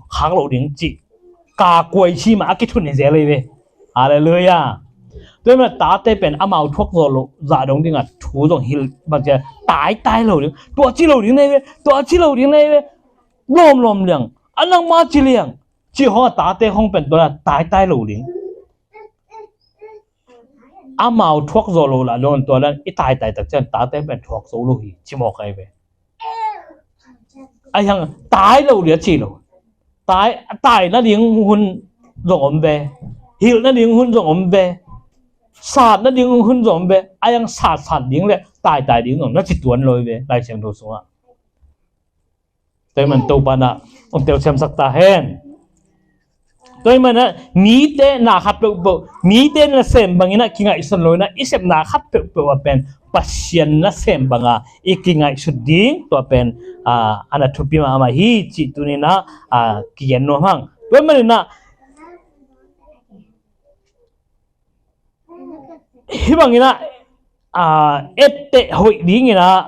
khang lo ding chi ka koi chi ma ki thun ni je le be hallelujah tôi mà ta tê bên amau thuốc rồi lo giả đồng đi ngặt thú rồi hil bằng giờ tái lâu đi tua chi lâu đi này lom liang anh đang ma chi liang chỉ họ ta tê không bên tôi là tái lâu đi amau thuốc rồi lo là luôn tôi là ít tái thật chân ta tê bên thuốc rồi lo hi chỉ một cái về anh hằng tái lâu đi chi lâu tái nó điên hun rồi ôm về hil nó điên hun rồi ôm về sát nó điên hun rồi về ai hằng sát điên lệ tái điên rồi nó chỉ tuần rồi về lại xem đồ số tôi mình tu bạn ạ ông tiêu xem sắc ta hen tôi mình á mỹ tế na khắp bộ mỹ tế là xem bằng ina kinh ngại sơn lối na ít xem na khắp bộ pen pasien na xem bằng ít kinh ngại xuất điên to pen ana thupi mà hi chỉ tu ni na kian no hang tôi mình na hi bằng ina ette hoi ding ina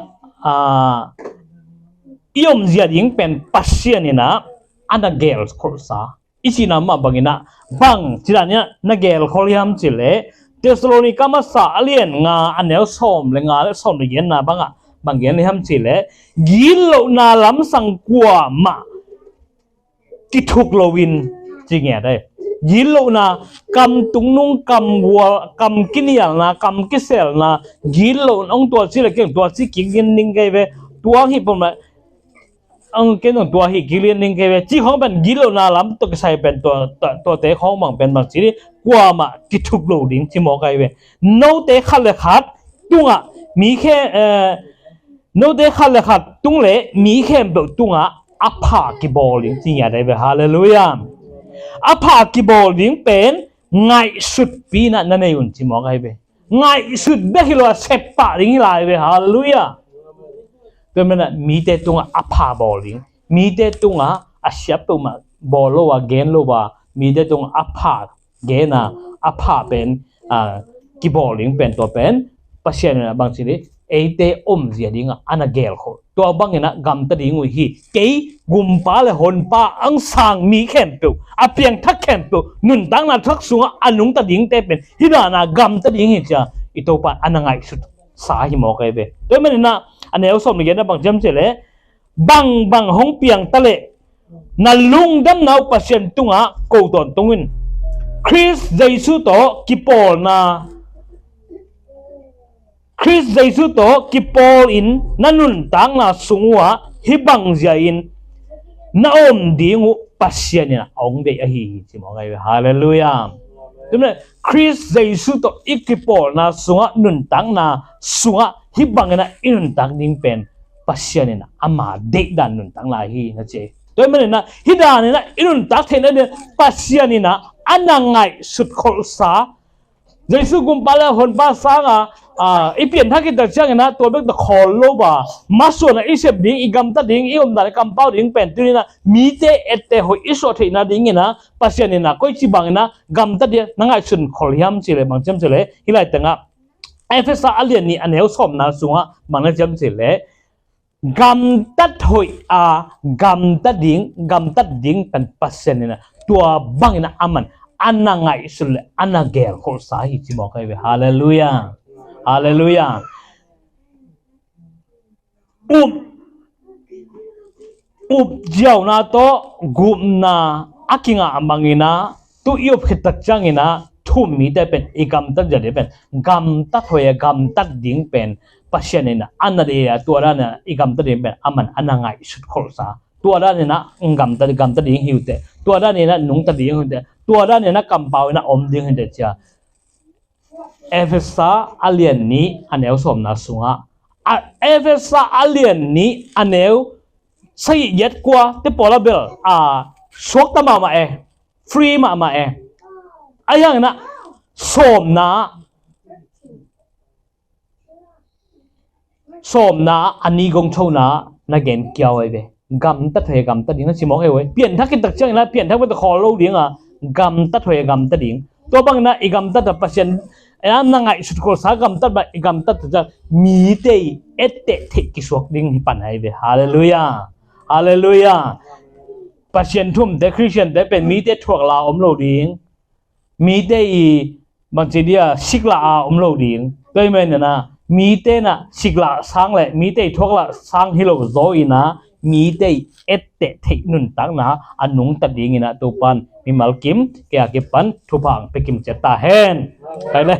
iom zia ding pen pasien ina ana girls korsa isina ma bangina bang chiranya na gel kholiam chile Thessalonica ma sa alien nga anel som le nga le som le na banga bangen ham chile gilo na lam sang kwa ma ki thuk lowin chinge dai gilo na kam tungnung kam wa kam kinial na kam kisel na gilo ong to chile ke to chi king ning ke ve tua hi pom ông cái nông tua hi gilian ning ke chi hong ban gilo na lam to sai pen to te khong mang pen bang chi kwa ma ki thuk lo ding chi mo kai ve no te khal le khat tunga mi khe no te khal le khat tung le mi khe bo tunga apha ki bol ding chi ya dai ve hallelujah apha ki bol ding pen ngai sut pi na nei un chi mo kai ve ngai sut be hilo sep pa ding lai ve hallelujah tôi mình là mỹ tế tung apha bowling mỹ tế tung siap tung mà bolo wa gen lo wa mỹ tế tung apha gen apha pen ki bowling pen to pen pasien na bang sini ate zia ding ana gel kho to bang ina gam ta ding hi ke gumpa le honpa ang sang mi khem tu apiang thak khem tu nun tang na thak sunga anung ta ding te pen hina na gam ta ding hi cha itopa anangai sut sa hi mo kai be tôi mình na anh em sống như thế bằng chấm chile bằng hong piang tale na lung đâm nào pasien tung cầu toàn tungin Chris Jesus to kipol na Chris Jesus to kipol in nanun tang na sungwa hibang jain na dingu pasien na ong de ahi chi mo ngai hallelujah đúng rồi Chris Jesus to ikipol na sunga nun tang na sunga hibang na inun tang ding pen pasien na ama de dan nun tang la hi na che tôi mình na hidan na inun tak the na pasien na anangai sut khol sa Jesus gum pala hon ba sa nga ipian thak ta chang na to bek ta khol lo ba maso na isep ding igam ta ding iom da compound ding pen tu na mi te ette ho iso the na ding na pasien na koi chi bang na gam ta de nangai sun khol hiam chi le bang chem che le hilai tanga Efesa alien ni anel som na sunga mangna jam chile gam tat hoi gam tat ding kan pasen na tua bang na aman anangai sul anagel khol sa hi chi mo kai ve hallelujah hallelujah jiao na to gum na akinga amangina tu iop khitak changina thum mi te pen igam tat jade pen gam tat hoya gam tat ding pen pasien na anade tuara na igam tat ding pen aman anangai sut khol sa tuara na gam tat ding hiute tuara na nung tat ding hiute tuara na kampau na om ding hiute cha Efesa alien ni anel som na sunga Efesa alien ni anel sai yet kwa te pola bel sok ta ma free ma ayang na som na ani gong chou na gen kiao ai ve gam ta thwe gam ta ding chi mo ai we pian thak ki tak chang na pian thak we ta kho lo ding gam ta thwe gam ta ding to bang na igam ta pasien am na ngai sut ko sa gam tat ba gam tat ja mi te ette the ki sok ding hi pan hai ve hallelujah hallelujah pasien thum de christian de pen mi te thuak la om lo ding mi te I bang chi dia sikla a om lo ding toi men na mi te na sikla sang le mi te thuak la sang hi lo zo ina mi te ette the nun tang na anung ta ding ina tu pan mi mal kim ke a ke pan thu phang pe kim cheta hen kai le